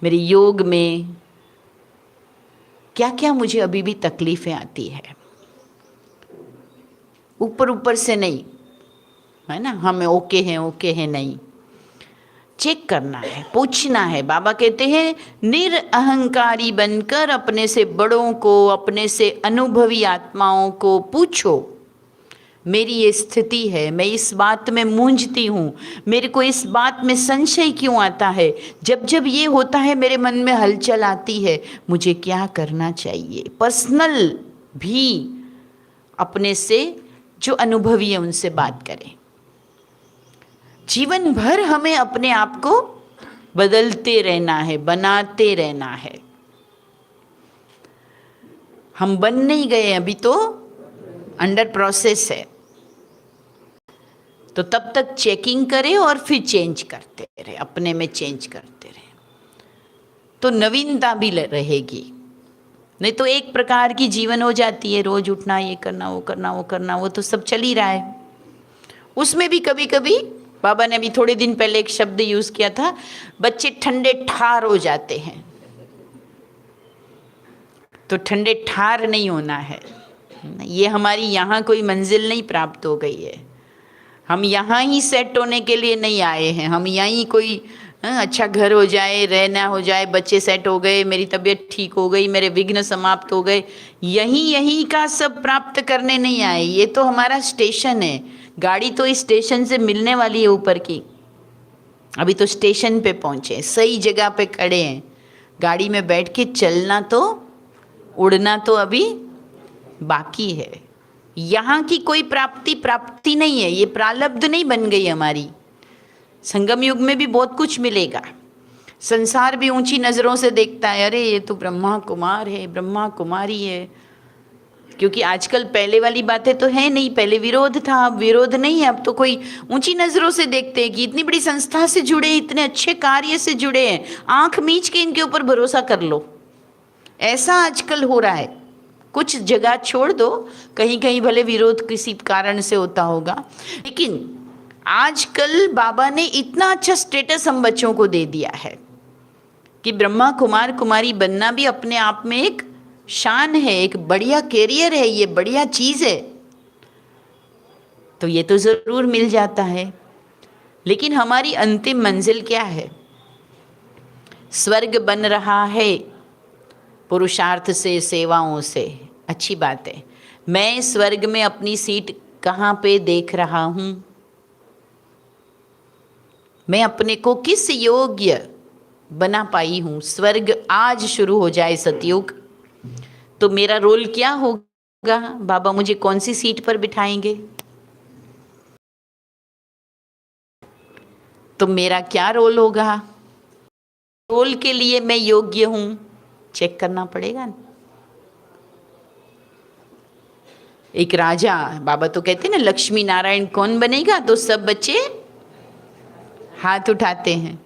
मेरे योग में क्या क्या मुझे अभी भी तकलीफें आती है। ऊपर ऊपर से नहीं, है ना, हमें ओके हैं नहीं, चेक करना है, पूछना है। बाबा कहते हैं निरअहंकारी बनकर अपने से बड़ों को, अपने से अनुभवी आत्माओं को पूछो, मेरी ये स्थिति है, मैं इस बात में मूंझती हूँ, मेरे को इस बात में संशय क्यों आता है, जब जब ये होता है मेरे मन में हलचल आती है, मुझे क्या करना चाहिए। पर्सनल भी अपने से जो अनुभवी है उनसे बात करें। जीवन भर हमें अपने आप को बदलते रहना है, बनाते रहना है। हम बन नहीं गए, अभी तो अंडर प्रोसेस है। तो तब तक चेकिंग करें और फिर चेंज करते रहे, अपने में चेंज करते रहे, तो नवीनता भी रहेगी। नहीं तो एक प्रकार की जीवन हो जाती है, रोज उठना, ये करना, वो करना, वो करना, वो तो सब चल ही रहा है। उसमें भी कभी कभी बाबा ने अभी थोड़े दिन पहले एक शब्द यूज किया था, बच्चे ठंडे ठार हो जाते हैं। तो ठंडे ठार नहीं होना है। ये हमारी यहाँ कोई मंजिल नहीं प्राप्त हो गई है। हम यहाँ ही सेट होने के लिए नहीं आए हैं। हम यहीं कोई अच्छा घर हो जाए, रहना हो जाए, बच्चे सेट हो गए, मेरी तबीयत ठीक हो गई, मेरे विघ्न समाप्त हो गए, यहीं का सब प्राप्त करने नहीं आए। ये तो हमारा स्टेशन है। गाड़ी तो इस स्टेशन से मिलने वाली है ऊपर की। अभी तो स्टेशन पे पहुंचे, सही जगह पे खड़े हैं। गाड़ी में बैठ के चलना तो, उड़ना तो अभी बाकी है। यहाँ की कोई प्राप्ति नहीं है, ये प्रारब्ध नहीं बन गई हमारी। संगम युग में भी बहुत कुछ मिलेगा। संसार भी ऊंची नज़रों से देखता है, अरे ये तो ब्रह्मा कुमार है, ब्रह्मा कुमारी है। क्योंकि आजकल पहले वाली बातें तो है नहीं, पहले विरोध था, अब विरोध नहीं है। अब तो कोई ऊंची नज़रों से देखते हैं कि इतनी बड़ी संस्था से जुड़े, इतने अच्छे कार्य से जुड़े हैं, आंख मीच के इनके ऊपर भरोसा कर लो। ऐसा आजकल हो रहा है। कुछ जगह छोड़ दो, कहीं कहीं भले विरोध किसी कारण से होता होगा, लेकिन आजकल बाबा ने इतना अच्छा स्टेटस हम बच्चों को दे दिया है कि ब्रह्मा कुमार कुमारी बनना भी अपने आप में एक शान है, एक बढ़िया कैरियर है, ये बढ़िया चीज़ है। तो ये तो ज़रूर मिल जाता है, लेकिन हमारी अंतिम मंजिल क्या है? स्वर्ग बन रहा है पुरुषार्थ से, सेवाओं से, अच्छी बात है। मैं स्वर्ग में अपनी सीट कहाँ पे देख रहा हूँ? मैं अपने को किस योग्य बना पाई हूँ? स्वर्ग आज शुरू हो जाए सतयुग, तो मेरा रोल क्या होगा? बाबा मुझे कौन सी सीट पर बिठाएंगे? तो मेरा क्या रोल होगा? रोल के लिए मैं योग्य हूँ, चेक करना पड़ेगा ना। एक राजा, बाबा तो कहते हैं ना, लक्ष्मी नारायण कौन बनेगा? तो सब बच्चे हाथ उठाते हैं।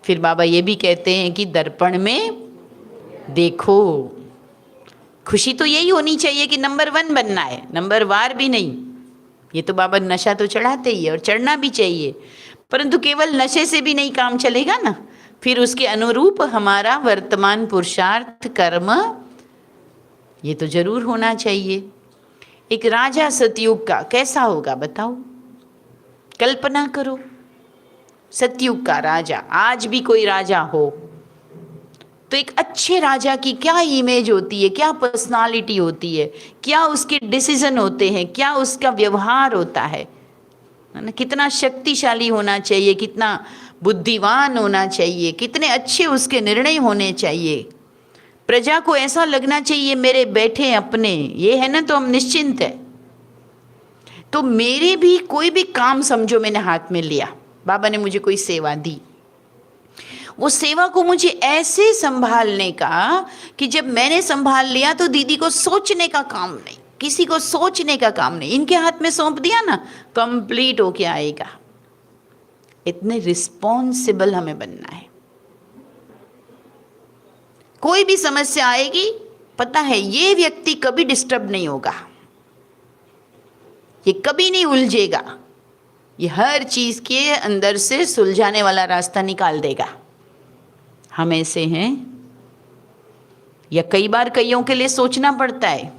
फिर बाबा ये भी कहते हैं कि दर्पण में देखो। खुशी तो यही होनी चाहिए कि नंबर 1 बनना है, नंबर वार भी नहीं। ये तो बाबा नशा तो चढ़ाते ही है और चढ़ना भी चाहिए, परंतु केवल नशे से भी नहीं काम चलेगा ना। फिर उसके अनुरूप हमारा वर्तमान पुरुषार्थ, कर्म, ये तो जरूर होना चाहिए। एक राजा सतयुग का कैसा होगा बताओ? कल्पना करो, सतयुग का राजा। आज भी कोई राजा हो तो एक अच्छे राजा की क्या इमेज होती है, क्या पर्सनालिटी होती है, क्या उसके डिसीजन होते हैं, क्या उसका व्यवहार होता है ना? कितना शक्तिशाली होना चाहिए, कितना बुद्धिमान होना चाहिए, कितने अच्छे उसके निर्णय होने चाहिए। प्रजा को ऐसा लगना चाहिए मेरे बैठे अपने ये है ना, तो हम निश्चिंत है। तो मेरे भी कोई भी काम समझो मैंने हाथ में लिया, बाबा ने मुझे कोई सेवा दी, वो सेवा को मुझे ऐसे संभालने का कि जब मैंने संभाल लिया तो दीदी को सोचने का काम नहीं, किसी को सोचने का काम नहीं, इनके हाथ में सौंप दिया ना, कंप्लीट होके आएगा। इतने रिस्पॉन्सिबल हमें बनना है। कोई भी समस्या आएगी, पता है ये व्यक्ति कभी डिस्टर्ब नहीं होगा, ये कभी नहीं उलझेगा, ये हर चीज के अंदर से सुलझाने वाला रास्ता निकाल देगा। हम ऐसे हैं? या कई बार कईयों के लिए सोचना पड़ता है,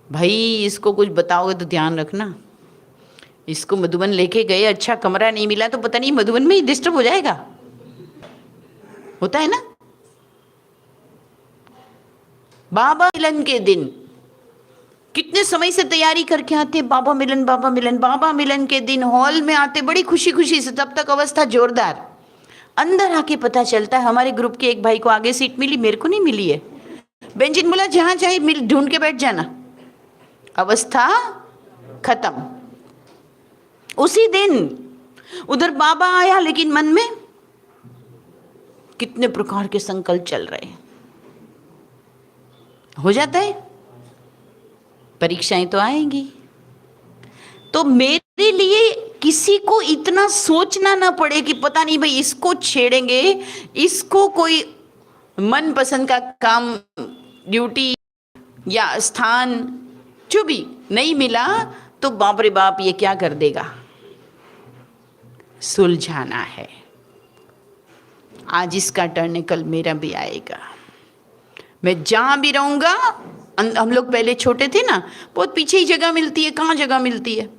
भाई इसको कुछ बताओगे तो ध्यान रखना, इसको मधुबन लेके गए, अच्छा कमरा नहीं मिला तो पता नहीं मधुबन में ही डिस्टर्ब हो जाएगा, होता है ना। बाबा मिलन के दिन कितने समय से तैयारी करके आते, बाबा मिलन बाबा मिलन। बाबा मिलन के दिन हॉल में आते बड़ी खुशी खुशी से, तब तक अवस्था जोरदार। अंदर आके पता चलता है हमारे ग्रुप के एक भाई को आगे सीट मिली, मेरे को नहीं मिली है। बेंजिन बोला जहां चाहे मिल ढूंढ के बैठ जाना, अवस्था खत्म। उसी दिन उधर बाबा आया, लेकिन मन में कितने प्रकार के संकल्प चल रहे हैं। हो जाता है, परीक्षाएं तो आएंगी। तो मेरे लिए किसी को इतना सोचना ना पड़े कि पता नहीं भाई इसको छेड़ेंगे, इसको कोई मनपसंद का काम, ड्यूटी या स्थान जो भी नहीं मिला तो बाप रे बाप ये क्या कर देगा। सुलझाना है। आज इसका टर्न है, कल मेरा भी आएगा। मैं जहां भी रहूंगा, हम लोग पहले छोटे थे ना, बहुत पीछे ही जगह मिलती है, कहाँ जगह मिलती है।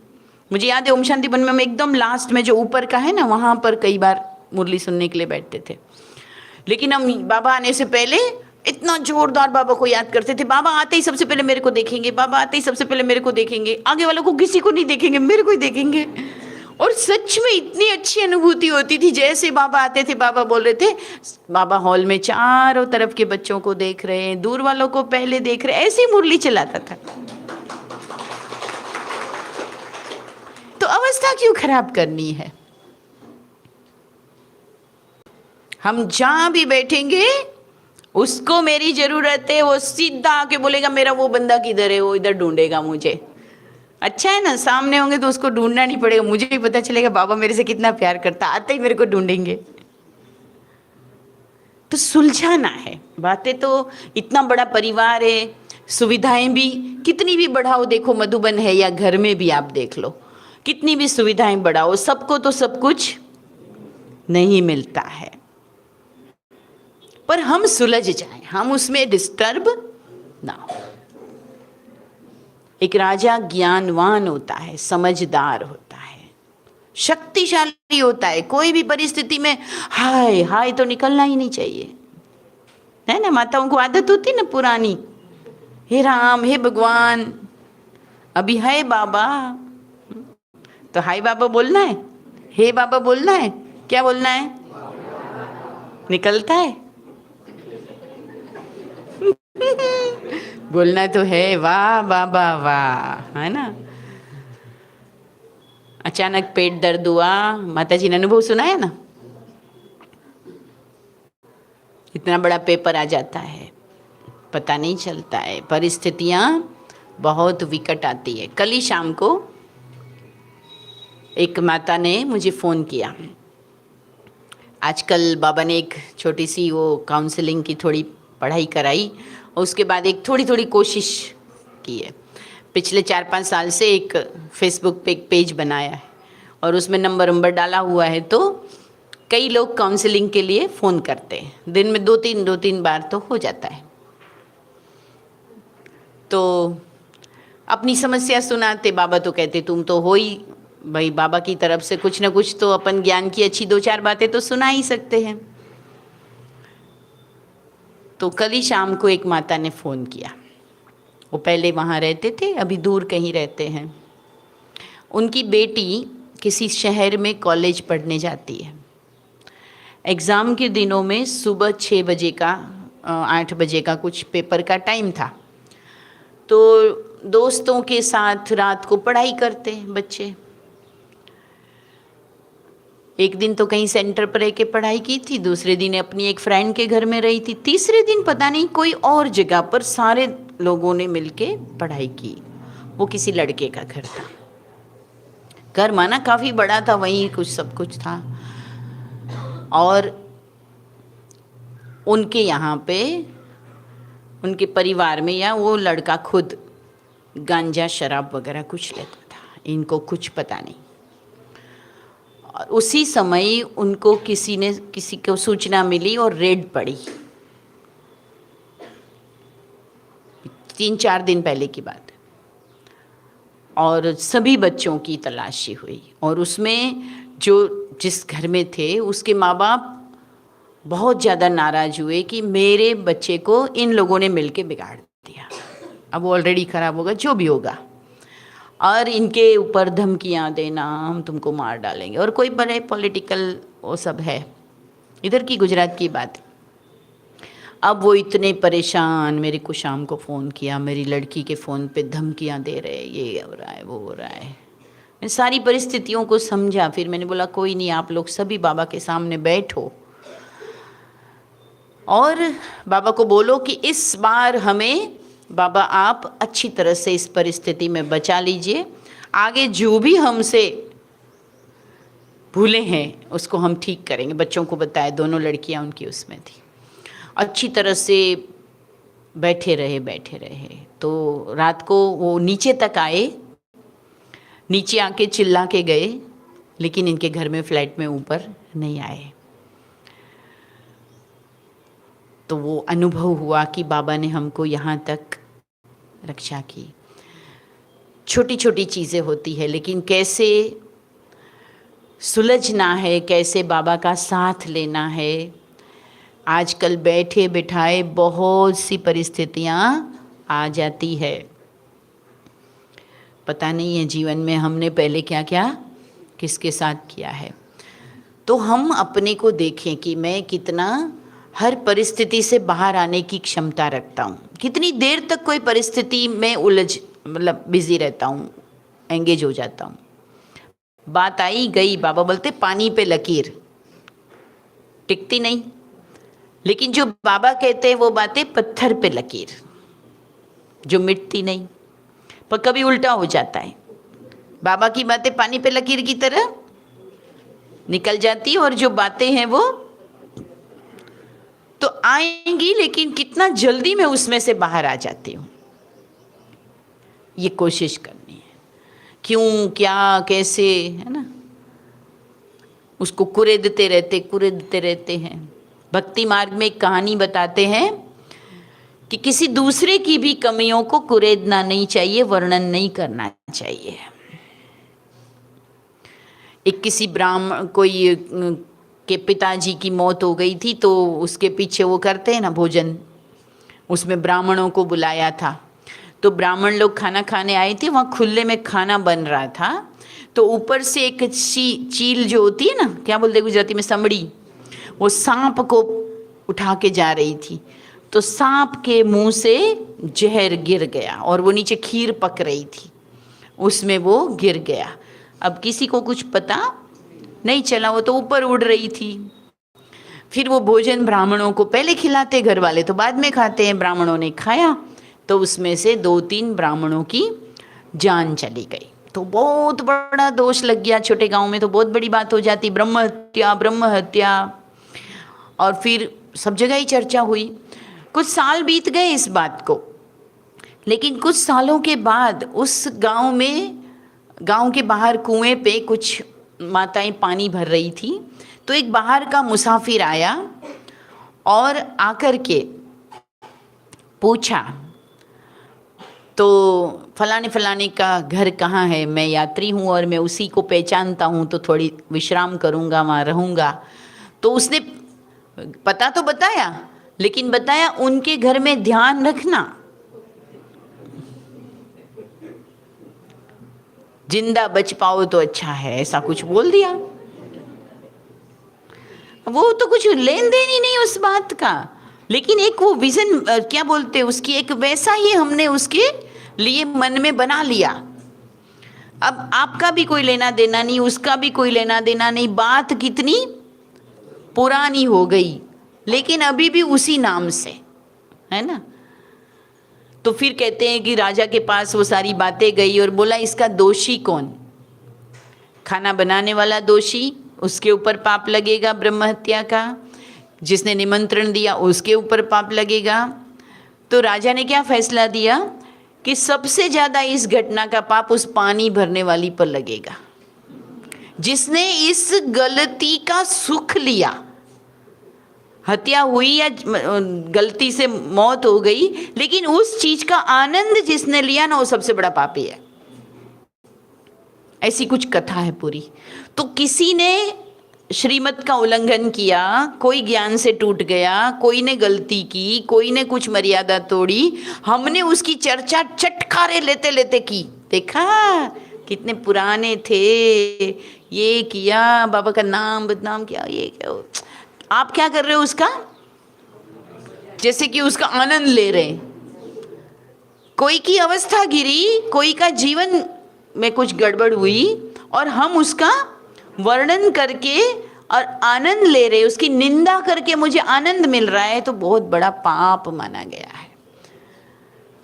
मुझे याद है ओम शांति वन में हम एकदम लास्ट में जो ऊपर का है ना, वहां पर कई बार मुरली सुनने के लिए बैठते थे। लेकिन हम बाबा आने से पहले इतना जोरदार बाबा को याद करते थे। बाबा आते ही सबसे पहले मेरे को देखेंगे, बाबा आते ही सबसे पहले मेरे को देखेंगे, आगे वालों को किसी को नहीं देखेंगे, मेरे को ही देखेंगे। और सच में इतनी अच्छी अनुभूति होती थी। जैसे बाबा आते थे, बाबा बोल रहे थे, बाबा हॉल में चारों तरफ के बच्चों को देख रहे हैं, दूर वालों को पहले देख रहे, ऐसी मुरली चलाता था। तो अवस्था क्यों खराब करनी है। हम जहां भी बैठेंगे उसको मेरी जरूरत है, वो सीधा आके बोलेगा मेरा वो बंदा किधर है, वो इधर ढूंढेगा मुझे। अच्छा है ना, सामने होंगे तो उसको ढूंढना नहीं पड़ेगा, मुझे भी पता चलेगा बाबा मेरे से कितना प्यार करता, आते ही मेरे को ढूंढेंगे। तो सुलझाना है बातें। तो इतना बड़ा परिवार है, सुविधाएं भी कितनी भी बढ़ाओ, देखो मधुबन है या घर में भी आप देख लो, कितनी भी सुविधाएं बढ़ाओ, सबको तो सब कुछ नहीं मिलता है। पर हम सुलझ जाएं, हम उसमें डिस्टर्ब ना हो। एक राजा ज्ञानवान होता है, समझदार होता है, शक्तिशाली होता है। कोई भी परिस्थिति में हाय हाय तो निकलना ही नहीं चाहिए, है ना। माताओं को आदत होती ना पुरानी, हे राम हे भगवान, अभी है बाबा तो हाय बाबा बोलना है, हे बाबा बोलना है, क्या बोलना है, निकलता है। बोलना तो है, वाह बाबा वाह, है ना। अचानक पेट दर्द हुआ, माता जी ने अनुभव सुनाया ना, इतना बड़ा पेपर आ जाता है, पता नहीं चलता है, परिस्थितियां बहुत विकट आती है। कल ही शाम को एक माता ने मुझे फ़ोन किया। आजकल बाबा ने एक छोटी सी वो काउंसलिंग की थोड़ी पढ़ाई कराई, और उसके बाद एक थोड़ी थोड़ी कोशिश की है। पिछले 4-5 साल से एक फेसबुक पे एक पेज बनाया है, और उसमें नंबर डाला हुआ है। तो कई लोग काउंसलिंग के लिए फ़ोन करते हैं, दिन में 2-3 बार तो हो जाता है। तो अपनी समस्या सुनाते, बाबा तो कहते तुम तो हो ही भाई, बाबा की तरफ से कुछ ना कुछ तो अपन ज्ञान की अच्छी 2-4 बातें तो सुना ही सकते हैं। तो कल ही शाम को एक माता ने फ़ोन किया। वो पहले वहाँ रहते थे, अभी दूर कहीं रहते हैं। उनकी बेटी किसी शहर में कॉलेज पढ़ने जाती है। एग्ज़ाम के दिनों में सुबह 6 बजे का 8 बजे का कुछ पेपर का टाइम था। तो दोस्तों के साथ रात को पढ़ाई करते हैं बच्चे। एक दिन तो कहीं सेंटर पर रह के पढ़ाई की थी, दूसरे दिन अपनी एक फ्रेंड के घर में रही थी, तीसरे दिन पता नहीं कोई और जगह पर सारे लोगों ने मिलके पढ़ाई की। वो किसी लड़के का घर था। घर माना काफ़ी बड़ा था, वहीं कुछ सब कुछ था। और उनके यहाँ पे उनके परिवार में, या वो लड़का खुद गांजा शराब वगैरह कुछ लेता था, इनको कुछ पता नहीं। और उसी समय उनको किसी को सूचना मिली और रेड पड़ी। 3-4 दिन पहले की बात है। और सभी बच्चों की तलाशी हुई, और उसमें जो जिस घर में थे उसके माँ बाप बहुत ज़्यादा नाराज़ हुए कि मेरे बच्चे को इन लोगों ने मिलके बिगाड़ दिया, अब वो ऑलरेडी ख़राब होगा, जो भी होगा, और इनके ऊपर धमकियाँ देना, हम तुमको मार डालेंगे, और कोई बड़े पॉलिटिकल वो सब है, इधर की गुजरात की बात है। अब वो इतने परेशान, मेरे को शाम को फ़ोन किया, मेरी लड़की के फ़ोन पे धमकियाँ दे रहे, ये हो रहा है वो हो रहा है। मैं सारी परिस्थितियों को समझा, फिर मैंने बोला कोई नहीं, आप लोग सभी बाबा के सामने बैठो और बाबा को बोलो कि इस बार हमें बाबा आप अच्छी तरह से इस परिस्थिति में बचा लीजिए, आगे जो भी हमसे भूले हैं उसको हम ठीक करेंगे। बच्चों को बताया, दोनों लड़कियां उनकी उसमें थी, अच्छी तरह से बैठे रहे। तो रात को वो नीचे तक आए, नीचे आके चिल्ला के गए, लेकिन इनके घर में फ्लैट में ऊपर नहीं आए। तो वो अनुभव हुआ कि बाबा ने हमको यहाँ तक रक्षा की। छोटी छोटी चीज़ें होती है, लेकिन कैसे सुलझना है, कैसे बाबा का साथ लेना है। आजकल बैठे बिठाए बहुत सी परिस्थितियाँ आ जाती है, पता नहीं है जीवन में हमने पहले क्या क्या किसके साथ किया है। तो हम अपने को देखें कि मैं कितना हर परिस्थिति से बाहर आने की क्षमता रखता हूँ, कितनी देर तक कोई परिस्थिति में मतलब बिजी रहता हूँ, एंगेज हो जाता हूँ। बात आई गई, बाबा बोलते पानी पे लकीर टिकती नहीं, लेकिन जो बाबा कहते हैं वो बातें पत्थर पे लकीर, जो मिटती नहीं, पर कभी उल्टा हो जाता है। बाबा की बातें पानी पे लकीर की तरह निकल जाती, और जो बातें हैं वो तो आएंगी, लेकिन कितना जल्दी मैं उसमें से बाहर आ जाती हूँ, ये कोशिश करनी है। क्यों, क्या, कैसे, है ना, उसको कुरेदते रहते हैं। भक्ति मार्ग में एक कहानी बताते हैं कि किसी दूसरे की भी कमियों को कुरेदना नहीं चाहिए, वर्णन नहीं करना चाहिए। एक किसी ब्राह्मण कोई के पिताजी की मौत हो गई थी, तो उसके पीछे वो करते हैं ना भोजन, उसमें ब्राह्मणों को बुलाया था। तो ब्राह्मण लोग खाना खाने आए थे, वहाँ खुले में खाना बन रहा था। तो ऊपर से एक चील जो होती है ना, क्या बोलते हैं गुजराती में, समड़ी, वो सांप को उठा के जा रही थी। तो सांप के मुंह से जहर गिर गया, और वो नीचे खीर पक रही थी, उसमें वो गिर गया। अब किसी को कुछ पता नहीं चला, वो तो ऊपर उड़ रही थी। फिर वो भोजन ब्राह्मणों को पहले खिलाते, घर वाले तो बाद में खाते हैं। ब्राह्मणों ने खाया तो उसमें से 2-3 ब्राह्मणों की जान चली गई। तो बहुत बड़ा दोष लग गया, छोटे गांव में तो बहुत बड़ी बात हो जाती, ब्रह्म हत्या, और फिर सब जगह ही चर्चा हुई। कुछ साल बीत गए इस बात को, लेकिन कुछ सालों के बाद उस गांव में, गांव के बाहर कुएं पे कुछ माताएं पानी भर रही थी। तो एक बाहर का मुसाफिर आया और आकर के पूछा, तो फलाने का घर कहाँ है, मैं यात्री हूँ और मैं उसी को पहचानता हूँ, तो थोड़ी विश्राम करूँगा, वहाँ रहूँगा। तो उसने पता तो बताया, लेकिन बताया उनके घर में ध्यान रखना, जिंदा बच पाओ तो अच्छा है, ऐसा कुछ बोल दिया। वो तो कुछ लेन देन ही नहीं उस बात का, लेकिन एक वो विजन, क्या बोलते हैं उसकी, एक वैसा ही हमने उसके लिए मन में बना लिया। अब आपका भी कोई लेना देना नहीं, उसका भी कोई लेना देना नहीं, बात कितनी पुरानी हो गई, लेकिन अभी भी उसी नाम से, है ना। तो फिर कहते हैं कि राजा के पास वो सारी बातें गई और बोला इसका दोषी कौन, खाना बनाने वाला दोषी, उसके ऊपर पाप लगेगा ब्रह्म हत्या का, जिसने निमंत्रण दिया उसके ऊपर पाप लगेगा। तो राजा ने क्या फैसला दिया कि सबसे ज़्यादा इस घटना का पाप उस पानी भरने वाली पर लगेगा, जिसने इस गलती का सुख लिया। हत्या हुई या गलती से मौत हो गई, लेकिन उस चीज का आनंद जिसने लिया ना, वो सबसे बड़ा पापी है। ऐसी कुछ कथा है पूरी। तो किसी ने श्रीमत का उल्लंघन किया, कोई ज्ञान से टूट गया, कोई ने गलती की, कोई ने कुछ मर्यादा तोड़ी, हमने उसकी चर्चा चटखारे लेते लेते की। देखा कितने पुराने थे, ये किया, बाबा का नाम बदनाम किया, ये क्या। आप क्या कर रहे हो उसका, जैसे कि उसका आनंद ले रहे। कोई की अवस्था गिरी, कोई का जीवन में कुछ गड़बड़ हुई और हम उसका वर्णन करके और आनंद ले रहे, उसकी निंदा करके मुझे आनंद मिल रहा है, तो बहुत बड़ा पाप माना गया है।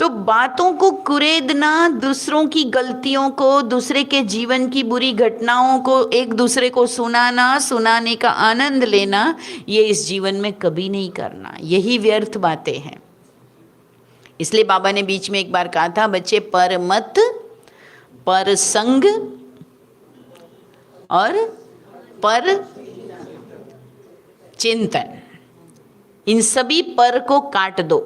तो बातों को कुरेदना, दूसरों की गलतियों को, दूसरे के जीवन की बुरी घटनाओं को एक दूसरे को सुनाना, सुनाने का आनंद लेना, ये इस जीवन में कभी नहीं करना। यही व्यर्थ बातें हैं। इसलिए बाबा ने बीच में एक बार कहा था, बच्चे पर मत, पर संग और पर चिंतन, इन सभी पर को काट दो।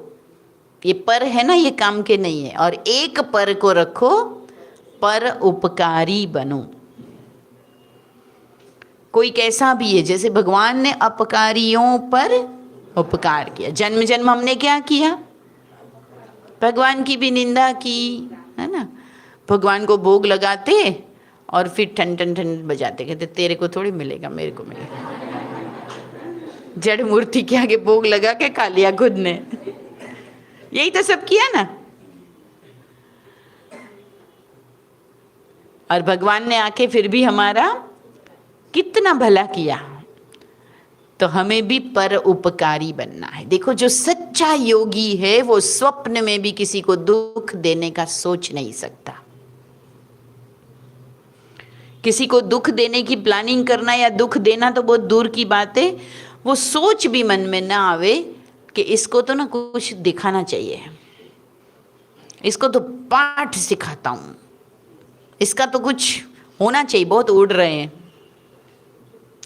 ये पर है ना, ये काम के नहीं है। और एक पर को रखो, पर उपकारी बनो। कोई कैसा भी है, जैसे भगवान ने अपकारियों पर उपकार किया। जन्म जन्म हमने क्या किया, भगवान की भी निंदा की, है ना। भगवान को भोग लगाते और फिर ठन ठन ठन बजाते, कहते तेरे को थोड़ी मिलेगा, मेरे को मिलेगा। जड़ मूर्ति के आगे भोग लगा के खा लिया खुद ने। यही तो सब किया ना। और भगवान ने आके फिर भी हमारा कितना भला किया। तो हमें भी पर उपकारी बनना है। देखो, जो सच्चा योगी है वो स्वप्न में भी किसी को दुख देने का सोच नहीं सकता। किसी को दुख देने की प्लानिंग करना या दुख देना तो बहुत दूर की बात है। वो सोच भी मन में ना आवे कि इसको तो ना कुछ दिखाना चाहिए, इसको तो पाठ सिखाता हूं, इसका तो कुछ होना चाहिए, बहुत उड़ रहे हैं।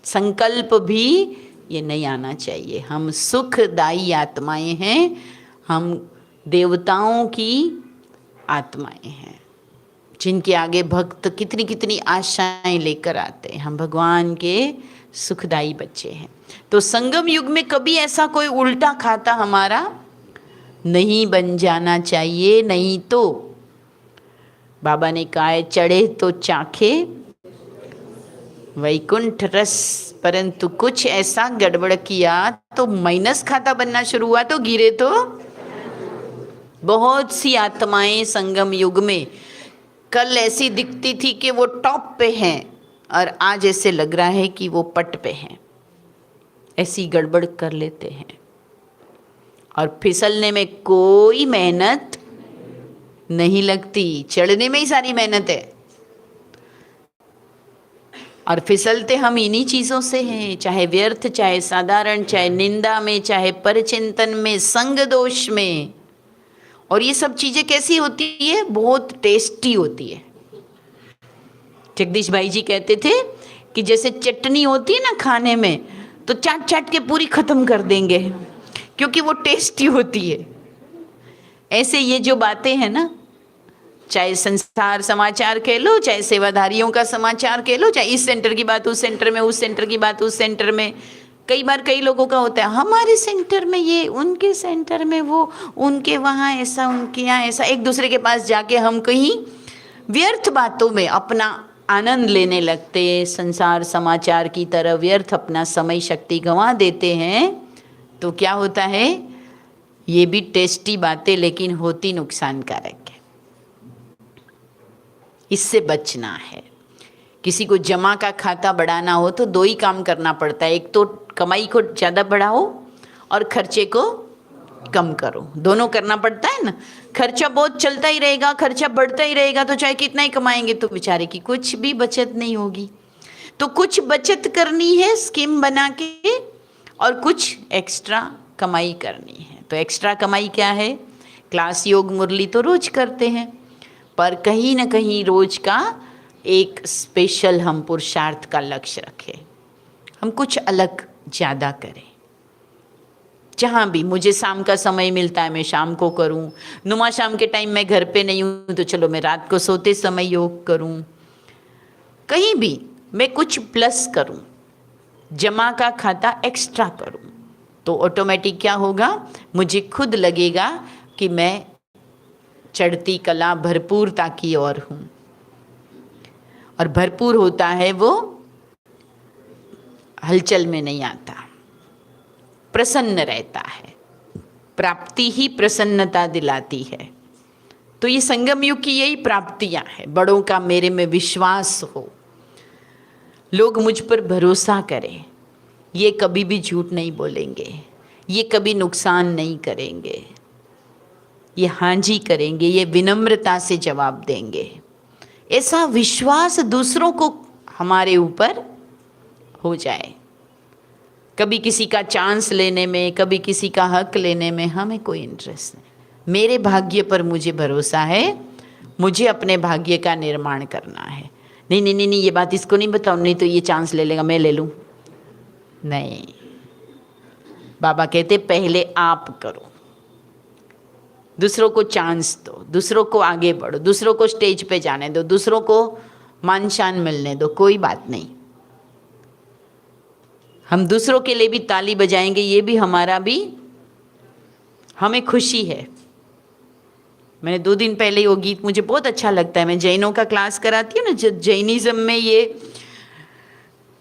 संकल्प भी ये नहीं आना चाहिए। हम सुखदायी आत्माएं हैं, हम देवताओं की आत्माएं हैं, जिनके आगे भक्त कितनी कितनी आशाएं लेकर आते हैं। हम भगवान के सुखदायी बच्चे हैं। तो संगम युग में कभी ऐसा कोई उल्टा खाता हमारा नहीं बन जाना चाहिए। नहीं तो बाबा ने कहा है, चढ़े तो चाखे वैकुंठ रस, परंतु कुछ ऐसा गड़बड़ किया तो माइनस खाता बनना शुरू हुआ, तो गिरे तो। बहुत सी आत्माएं संगम युग में कल ऐसी दिखती थी कि वो टॉप पे हैं और आज ऐसे लग रहा है कि वो पट पे हैं। ऐसी गड़बड़ कर लेते हैं और फिसलने में कोई मेहनत नहीं लगती, चढ़ने में ही सारी मेहनत है। और फिसलते हम इन्हीं चीज़ों से हैं, चाहे व्यर्थ, चाहे साधारण, चाहे निंदा में, चाहे परचिंतन में, संग दोष में। और ये सब चीज़ें कैसी होती है, बहुत टेस्टी होती है। जगदीश भाई जी कहते थे कि जैसे चटनी होती है ना खाने में, तो चाट चाट के पूरी खत्म कर देंगे क्योंकि वो टेस्टी होती है। ऐसे ये जो बातें हैं ना, चाहे संसार समाचार कह लो, चाहे सेवाधारियों का समाचार कह लो, चाहे इस सेंटर की बात उस सेंटर में, उस सेंटर की बात उस सेंटर में। कई बार कई लोगों का होता है, हमारे सेंटर में ये, उनके सेंटर में वो, उनके वहाँ ऐसा, उनके यहाँ ऐसा। एक दूसरे के पास जाके हम कहीं व्यर्थ बातों में अपना आनंद लेने लगते, संसार समाचार की तरह व्यर्थ अपना समय शक्ति गंवा देते हैं। तो क्या होता है, ये भी टेस्टी बातें लेकिन होती नुकसानकारक है। इससे बचना है। किसी को जमा का खाता बढ़ाना हो तो दो ही काम करना पड़ता है, एक तो कमाई को ज़्यादा बढ़ाओ और खर्चे को कम करो। दोनों करना पड़ता है ना। खर्चा बहुत चलता ही रहेगा, खर्चा बढ़ता ही रहेगा, तो चाहे कितना ही कमाएंगे तो बेचारे की कुछ भी बचत नहीं होगी। तो कुछ बचत करनी है स्कीम बना के, और कुछ एक्स्ट्रा कमाई करनी है। तो एक्स्ट्रा कमाई क्या है, क्लास योग मुरली तो रोज करते हैं, पर कहीं ना कहीं रोज का एक स्पेशल हम पुरुषार्थ का लक्ष्य रखें, हम कुछ अलग ज़्यादा करें। जहाँ भी मुझे शाम का समय मिलता है मैं शाम को करूँ, नुमा शाम के टाइम मैं घर पे नहीं हूँ तो चलो मैं रात को सोते समय योग करूँ। कहीं भी मैं कुछ प्लस करूं, जमा का खाता एक्स्ट्रा करूं, तो ऑटोमेटिक क्या होगा, मुझे खुद लगेगा कि मैं चढ़ती कला भरपूरता की ओर हूं। और भरपूर होता है वो हलचल में नहीं आता, प्रसन्न रहता है। प्राप्ति ही प्रसन्नता दिलाती है। तो ये संगम युग की यही प्राप्तियां हैं। बड़ों का मेरे में विश्वास हो, लोग मुझ पर भरोसा करें, ये कभी भी झूठ नहीं बोलेंगे, ये कभी नुकसान नहीं करेंगे, ये हाँ जी करेंगे, ये विनम्रता से जवाब देंगे। ऐसा विश्वास दूसरों को हमारे ऊपर हो जाए। कभी किसी का चांस लेने में, कभी किसी का हक लेने में हमें कोई इंटरेस्ट नहीं। मेरे भाग्य पर मुझे भरोसा है, मुझे अपने भाग्य का निर्माण करना है। नहीं नहीं नहीं नहीं, ये बात इसको नहीं बताओ, नहीं तो ये चांस ले लेगा, मैं ले लूँ। नहीं, बाबा कहते पहले आप करो, दूसरों को चांस दो, दूसरों को आगे बढ़ो, दूसरों को स्टेज पे जाने दो, दूसरों को मान शान मिलने दो, कोई बात नहीं। हम दूसरों के लिए भी ताली बजाएंगे, ये भी हमारा भी, हमें खुशी है। मैंने 2 दिन पहले वो गीत, मुझे बहुत अच्छा लगता है, मैं जैनों का क्लास कराती हूँ ना, जैनिज्म में ये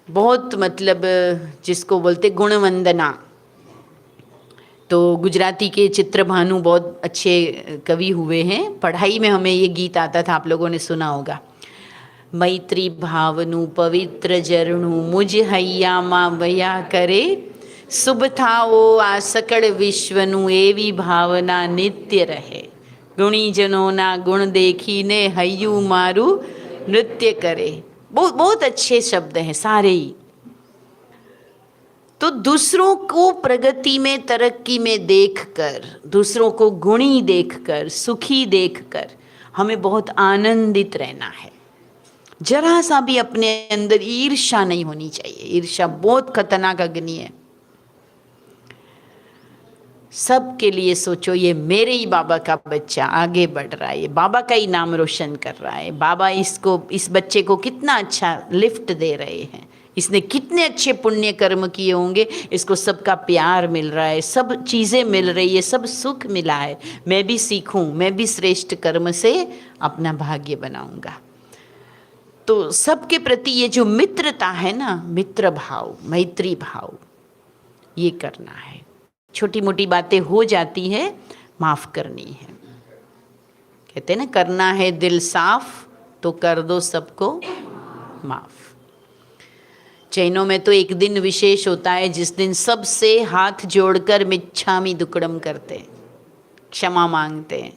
बहुत मतलब जिसको बोलते गुण वंदना, तो गुजराती के चित्र भानु बहुत अच्छे कवि हुए हैं। पढ़ाई में हमें ये गीत आता था, आप लोगों ने सुना होगा। मैत्री भावनु पवित्र जरणु मुझ हैया मां वया करे, शुभ थाओ आ सकड़ विश्वनु एवी भावना नित्य रहे, गुणीजनों ना गुण देखीने हयू मारू नृत्य करे। बहुत बहुत अच्छे शब्द हैं सारे ही। तो दूसरों को प्रगति में, तरक्की में देखकर, दूसरों को गुणी देखकर, सुखी देखकर हमें बहुत आनंदित रहना है। जरा सा भी अपने अंदर ईर्ष्या नहीं होनी चाहिए। ईर्ष्या बहुत खतरनाक अग्नि है। सबके लिए सोचो, ये मेरे ही बाबा का बच्चा आगे बढ़ रहा है, ये बाबा का ही नाम रोशन कर रहा है, बाबा इसको, इस बच्चे को कितना अच्छा लिफ्ट दे रहे हैं, इसने कितने अच्छे पुण्य कर्म किए होंगे, इसको सबका प्यार मिल रहा है, सब चीज़ें मिल रही है, सब सुख मिला है, मैं भी सीखूं, मैं भी श्रेष्ठ कर्म से अपना भाग्य बनाऊंगा। तो सबके प्रति ये जो मित्रता है ना, मित्र भाव, मैत्री भाव, ये करना है। छोटी मोटी बातें हो जाती है, माफ़ करनी है। कहते हैं ना, करना है दिल साफ तो कर दो सबको माफ़। जैनों में तो एक दिन विशेष होता है जिस दिन सबसे हाथ जोड़कर मिच्छामी दुक्कड़म करते हैं, क्षमा मांगते हैं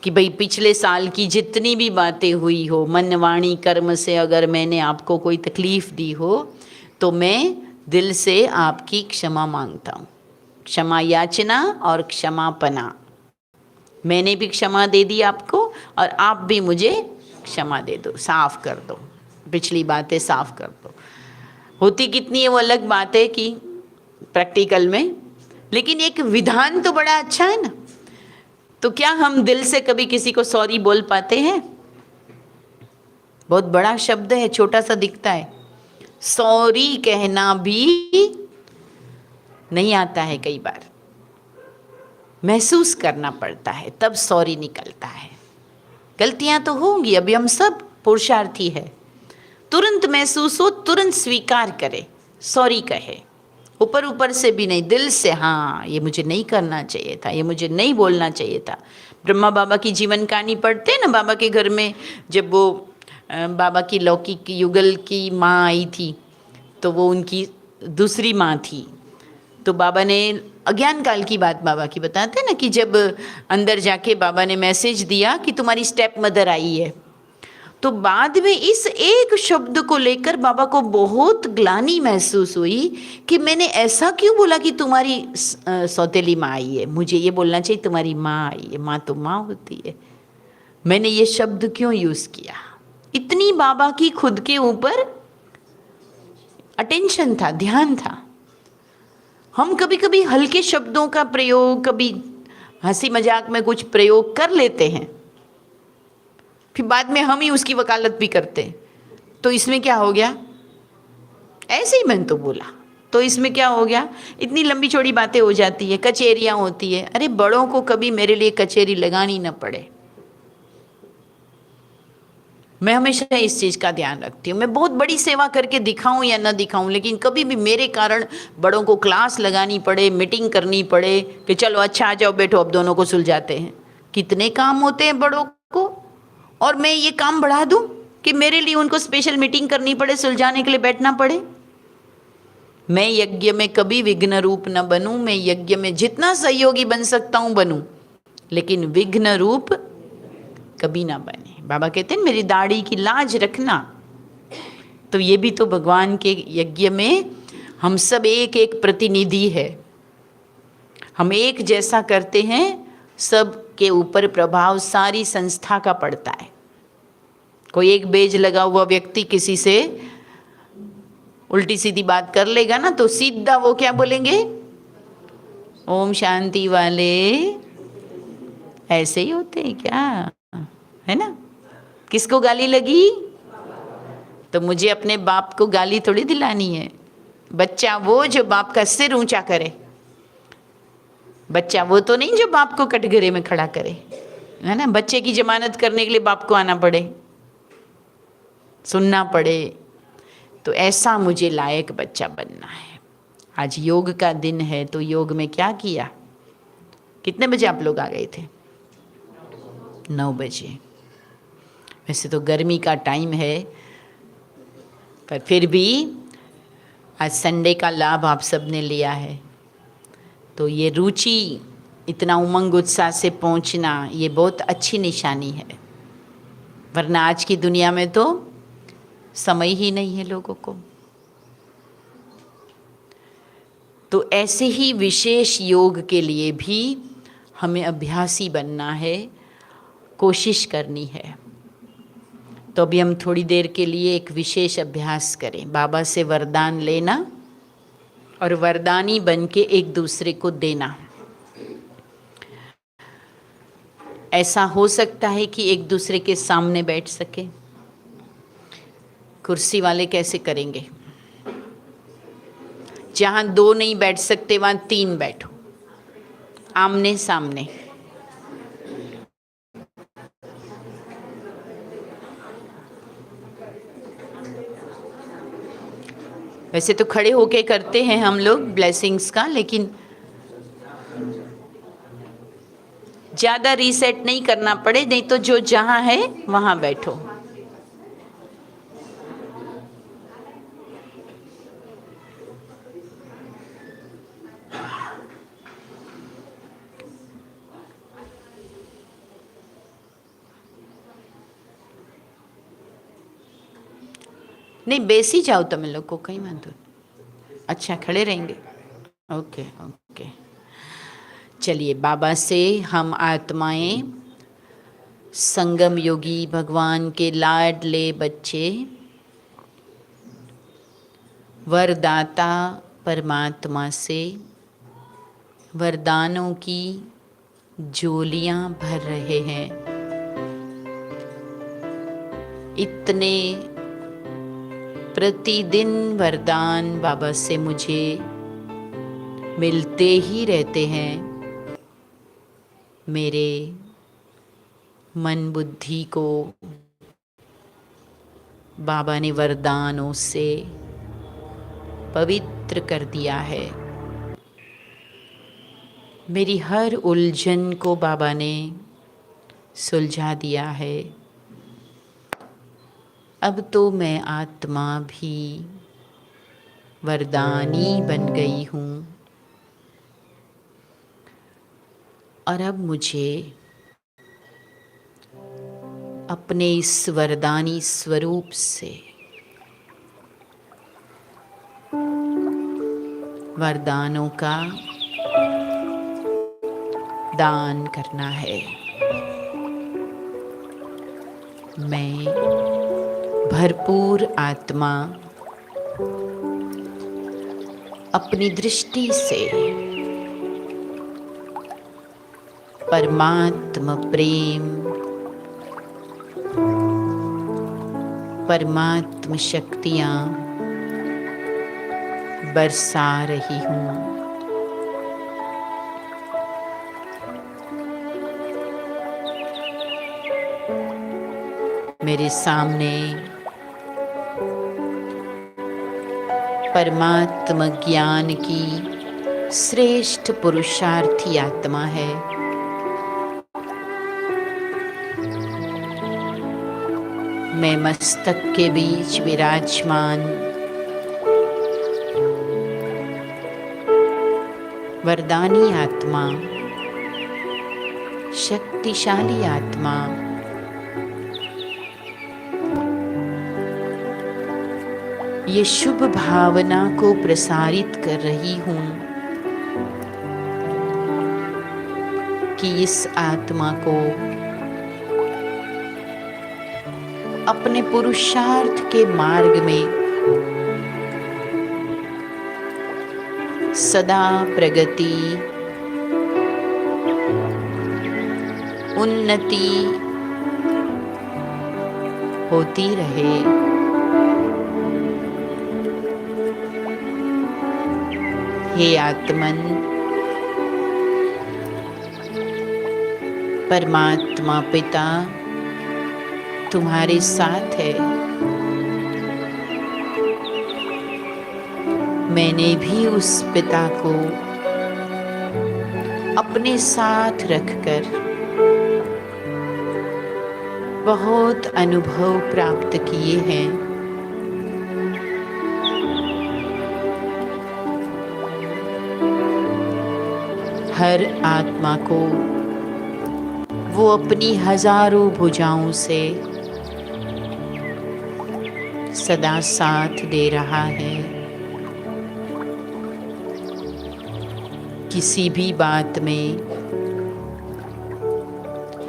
कि भाई पिछले साल की जितनी भी बातें हुई हो, मन वाणी कर्म से अगर मैंने आपको कोई तकलीफ़ दी हो तो मैं दिल से आपकी क्षमा मांगता हूँ। क्षमा याचना और क्षमापना, मैंने भी क्षमा दे दी आपको और आप भी मुझे क्षमा दे दो, साफ कर दो, पिछली बातें साफ कर दो। होती कितनी है वो अलग बात है कि प्रैक्टिकल में, लेकिन एक विधान तो बड़ा अच्छा है ना। तो क्या हम दिल से कभी किसी को सॉरी बोल पाते हैं? बहुत बड़ा शब्द है, छोटा सा दिखता है। सॉरी कहना भी नहीं आता है, कई बार महसूस करना पड़ता है, तब सॉरी निकलता है। गलतियां तो होंगी, अभी हम सब पुरुषार्थी है। तुरंत महसूस हो, तुरंत स्वीकार करे, सॉरी कहे, ऊपर ऊपर से भी नहीं, दिल से, हाँ ये मुझे नहीं करना चाहिए था, ये मुझे नहीं बोलना चाहिए था। ब्रह्मा बाबा की जीवन कहानी पढ़ते हैं ना, बाबा के घर में जब वो बाबा की लौकिक युगल की माँ आई थी, तो वो उनकी दूसरी माँ थी। तो बाबा ने, अज्ञान काल की बात बाबा की बताते हैं ना, कि जब अंदर जाके बाबा ने मैसेज दिया कि तुम्हारी स्टेप मदर आई है, तो बाद में इस एक शब्द को लेकर बाबा को बहुत ग्लानि महसूस हुई कि मैंने ऐसा क्यों बोला कि तुम्हारी सौतेली माँ आई है, मुझे ये बोलना चाहिए तुम्हारी माँ आई है, माँ तो माँ होती है, मैंने ये शब्द क्यों यूज़ किया। इतनी बाबा की खुद के ऊपर अटेंशन था, ध्यान था। हम कभी कभी हल्के शब्दों का प्रयोग, कभी हंसी मजाक में कुछ प्रयोग कर लेते हैं, फिर बाद में हम ही उसकी वकालत भी करते हैं। तो इसमें क्या हो गया? ऐसे ही मैंने तो बोला, तो इसमें क्या हो गया? इतनी लंबी चौड़ी बातें हो जाती है, कचेरियां होती है। अरे बड़ों को कभी मेरे लिए कचेरी लगानी ना पड़े, मैं हमेशा इस चीज़ का ध्यान रखती हूँ। मैं बहुत बड़ी सेवा करके दिखाऊं या ना दिखाऊं, लेकिन कभी भी मेरे कारण बड़ों को क्लास लगानी पड़े, मीटिंग करनी पड़े कि चलो अच्छा आ जाओ बैठो अब दोनों को सुलझाते हैं। कितने काम होते हैं बड़ों को, और मैं ये काम बढ़ा दूं कि मेरे लिए उनको स्पेशल मीटिंग करनी पड़े, सुलझाने के लिए बैठना पड़े। मैं यज्ञ में कभी विघ्न रूप न बनूं। मैं यज्ञ में जितना सहयोगी बन सकता हूं बनूं, लेकिन विघ्न रूप कभी ना बने। बाबा कहते हैं मेरी दाढ़ी की लाज रखना। तो ये भी तो भगवान के यज्ञ में हम सब एक एक प्रतिनिधि है, हम एक जैसा करते हैं, सब के ऊपर प्रभाव सारी संस्था का पड़ता है। कोई एक बेज लगा हुआ व्यक्ति किसी से उल्टी सीधी बात कर लेगा ना, तो सीधा वो क्या बोलेंगे? ओम शांति वाले ऐसे ही होते हैं क्या? है ना? किसको गाली लगी? तो मुझे अपने बाप को गाली थोड़ी दिलानी है। बच्चा वो जो बाप का सिर ऊंचा करे, बच्चा वो तो नहीं जो बाप को कटघरे में खड़ा करे, है ना? बच्चे की जमानत करने के लिए बाप को आना पड़े, सुनना पड़े। तो ऐसा मुझे लायक बच्चा बनना है। आज योग का दिन है, तो योग में क्या किया? कितने बजे आप लोग आ गए थे? 9 बजे। वैसे तो गर्मी का टाइम है, पर फिर भी आज संडे का लाभ आप सब ने लिया है। तो ये रुचि, इतना उमंग उत्साह से पहुंचना, ये बहुत अच्छी निशानी है। वरना आज की दुनिया में तो समय ही नहीं है लोगों को। तो ऐसे ही विशेष योग के लिए भी हमें अभ्यासी बनना है, कोशिश करनी है। तो अभी हम थोड़ी देर के लिए एक विशेष अभ्यास करें, बाबा से वरदान लेना और वरदानी बन के एक दूसरे को देना। ऐसा हो सकता है कि एक दूसरे के सामने बैठ सके। कुर्सी वाले कैसे करेंगे? जहाँ 2 नहीं बैठ सकते वहाँ 3 बैठो, आमने सामने। वैसे तो खड़े होके करते हैं हम लोग ब्लेसिंग्स का, लेकिन ज़्यादा रीसेट नहीं करना पड़े, नहीं तो जो जहाँ है वहाँ बैठो। नहीं बेसी जाओ तुम लोग को कहीं मान दो। अच्छा खड़े रहेंगे, ओके ओके। चलिए, बाबा से हम आत्माएं, संगम योगी भगवान के लाडले बच्चे, वरदाता परमात्मा से वरदानों की झोलियां भर रहे हैं। इतने प्रतिदिन वरदान बाबा से मुझे मिलते ही रहते हैं। मेरे मन बुद्धि को बाबा ने वरदानों से पवित्र कर दिया है। मेरी हर उलझन को बाबा ने सुलझा दिया है। अब तो मैं आत्मा भी वरदानी बन गई हूँ, और अब मुझे अपने इस वरदानी स्वरूप से वरदानों का दान करना है। मैं भरपूर आत्मा अपनी दृष्टि से परमात्मा प्रेम परमात्म शक्तियाँ बरसा रही हूँ। मेरे सामने परमात्म ज्ञान की श्रेष्ठ पुरुषार्थी आत्मा है। मैं मस्तक के बीच विराजमान वरदानी आत्मा, शक्तिशाली आत्मा, ये शुभ भावना को प्रसारित कर रही हूँ कि इस आत्मा को अपने पुरुषार्थ के मार्ग में सदा प्रगति, उन्नति होती रहे। हे आत्मन, परमात्मा पिता तुम्हारे साथ है। मैंने भी उस पिता को अपने साथ रखकर बहुत अनुभव प्राप्त किए हैं। हर आत्मा को वो अपनी हजारों भुजाओं से सदा साथ दे रहा है। किसी भी बात में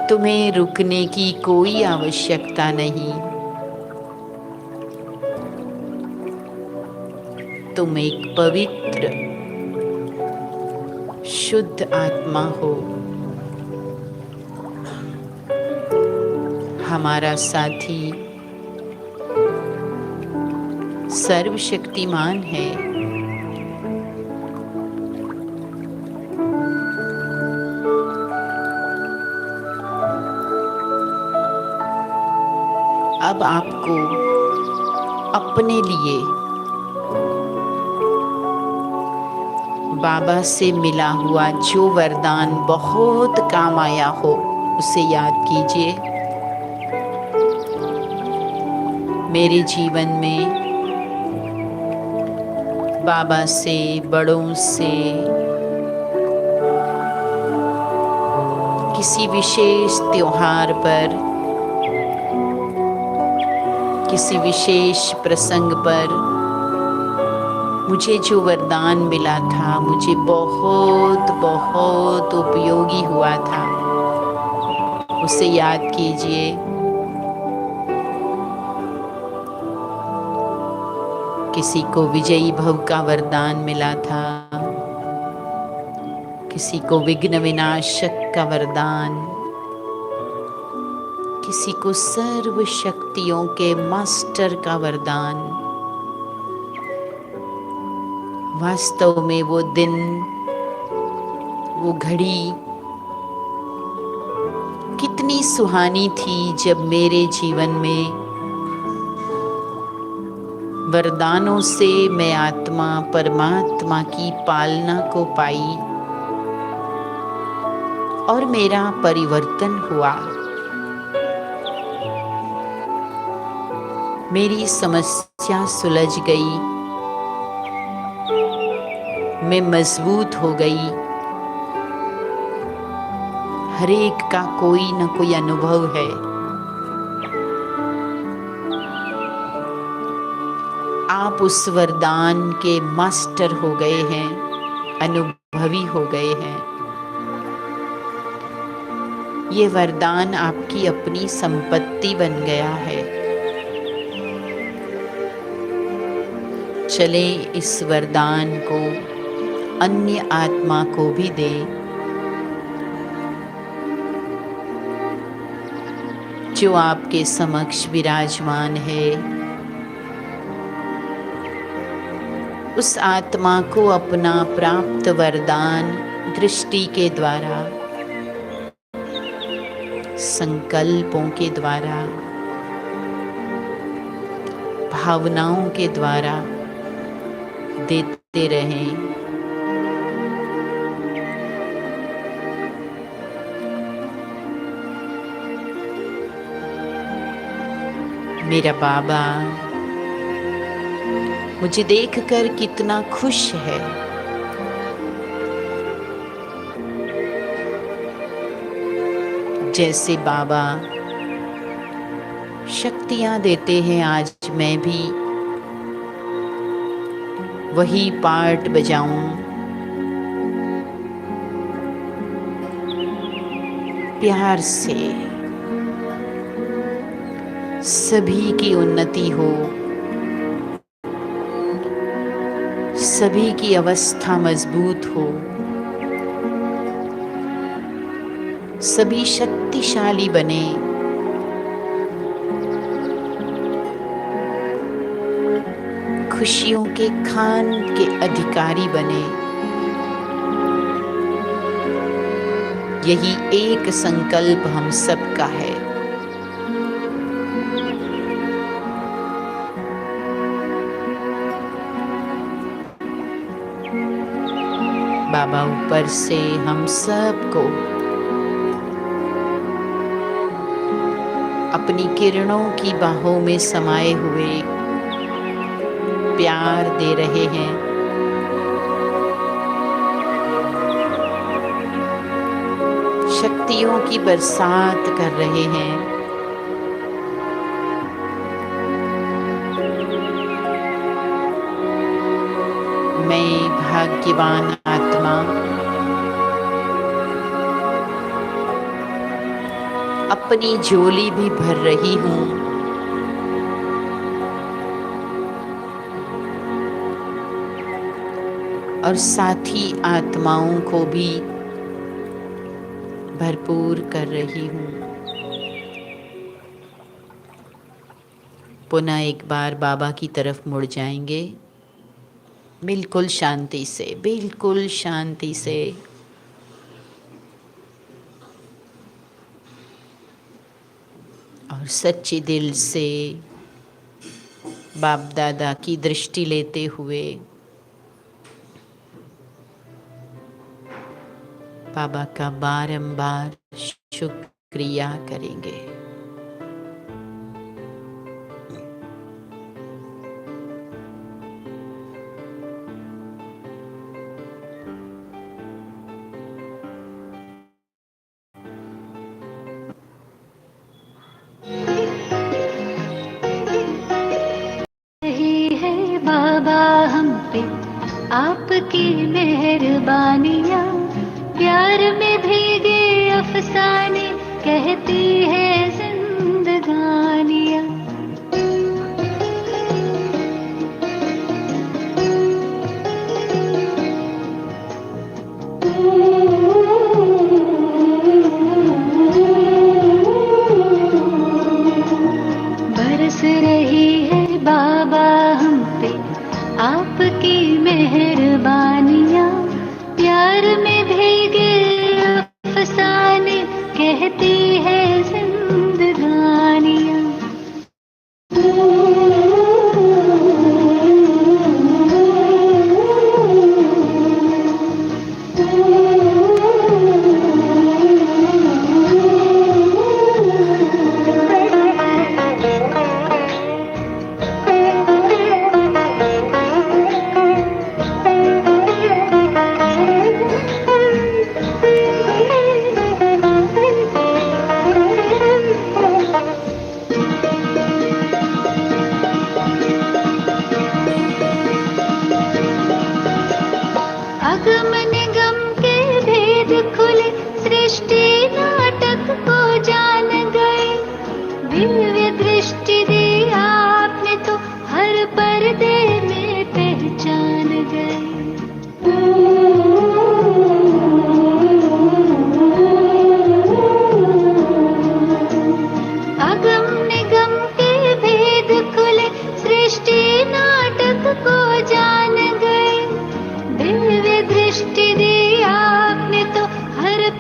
तुम्हें रुकने की कोई आवश्यकता नहीं। तुम एक पवित्र शुद्ध आत्मा हो। हमारा साथी सर्वशक्तिमान है। अब आपको अपने लिए बाबा से मिला हुआ जो वरदान बहुत काम आया हो उसे याद कीजिए। मेरे जीवन में बाबा से, बड़ों से किसी विशेष त्योहार पर, किसी विशेष प्रसंग पर मुझे जो वरदान मिला था, मुझे बहुत बहुत उपयोगी हुआ था, उसे याद कीजिए। किसी को विजयी भव का वरदान मिला था, किसी को विघ्न विनाशक का वरदान, किसी को सर्व शक्तियों के मास्टर का वरदान। वास्तव में वो दिन, वो घड़ी कितनी सुहानी थी जब मेरे जीवन में वरदानों से मैं आत्मा परमात्मा की पालना को पाई और मेरा परिवर्तन हुआ। मेरी समस्या सुलझ गई, मैं मजबूत हो गई। हर एक का कोई न कोई अनुभव है। आप उस वरदान के मास्टर हो गए हैं, अनुभवी हो गए हैं। ये वरदान आपकी अपनी संपत्ति बन गया है। चले इस वरदान को अन्य आत्मा को भी दे। जो आपके समक्ष विराजमान है, उस आत्मा को अपना प्राप्त वरदान दृष्टि के द्वारा, संकल्पों के द्वारा, भावनाओं के द्वारा देते रहें। मेरा बाबा मुझे देखकर कितना खुश है। जैसे बाबा शक्तियां देते हैं, आज मैं भी वही पार्ट बजाऊं, प्यार से सभी की उन्नति हो, सभी की अवस्था मजबूत हो, सभी शक्तिशाली बने, खुशियों के खान के अधिकारी बने। यही एक संकल्प हम सबका है। बाबा ऊपर से हम सबको अपनी किरणों की बाहों में समाये हुए प्यार दे रहे हैं। शक्तियों की बरसात कर रहे हैं। मैं भाग्यवान आत्मा अपनी झोली भी भर रही हूँ। और साथी आत्माओं को भी भरपूर कर रही हूँ। पुनः एक बार बाबा की तरफ मुड़ जाएंगे, बिल्कुल शांति से, बिल्कुल शांति से। और सच्चे दिल से बाप दादा की दृष्टि लेते हुए बाबा का बारंबार शुक्रिया करेंगे। बाबा हम पे आपकी मेहरबानियाँ, प्यार में भीगे अफसाने कहती है जिंदगानियाँ। बरस रही है बाबा हम पे आपकी मेहरबानियाँ, प्यार में भीगे अफसाने कहती है जिंदगानियाँ। अगम निगम के भेद खुले, सृष्टि नाटक को जान गए। दिव्य दृष्टि दी आपने तो हर पर्दे में पहचान गए।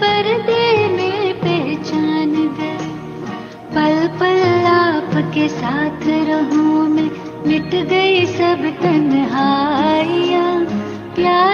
पर्दे में पहचान गए। पल पल आपके साथ रहूं मैं, मिट गई सब तन्हाइयाँ। प्यार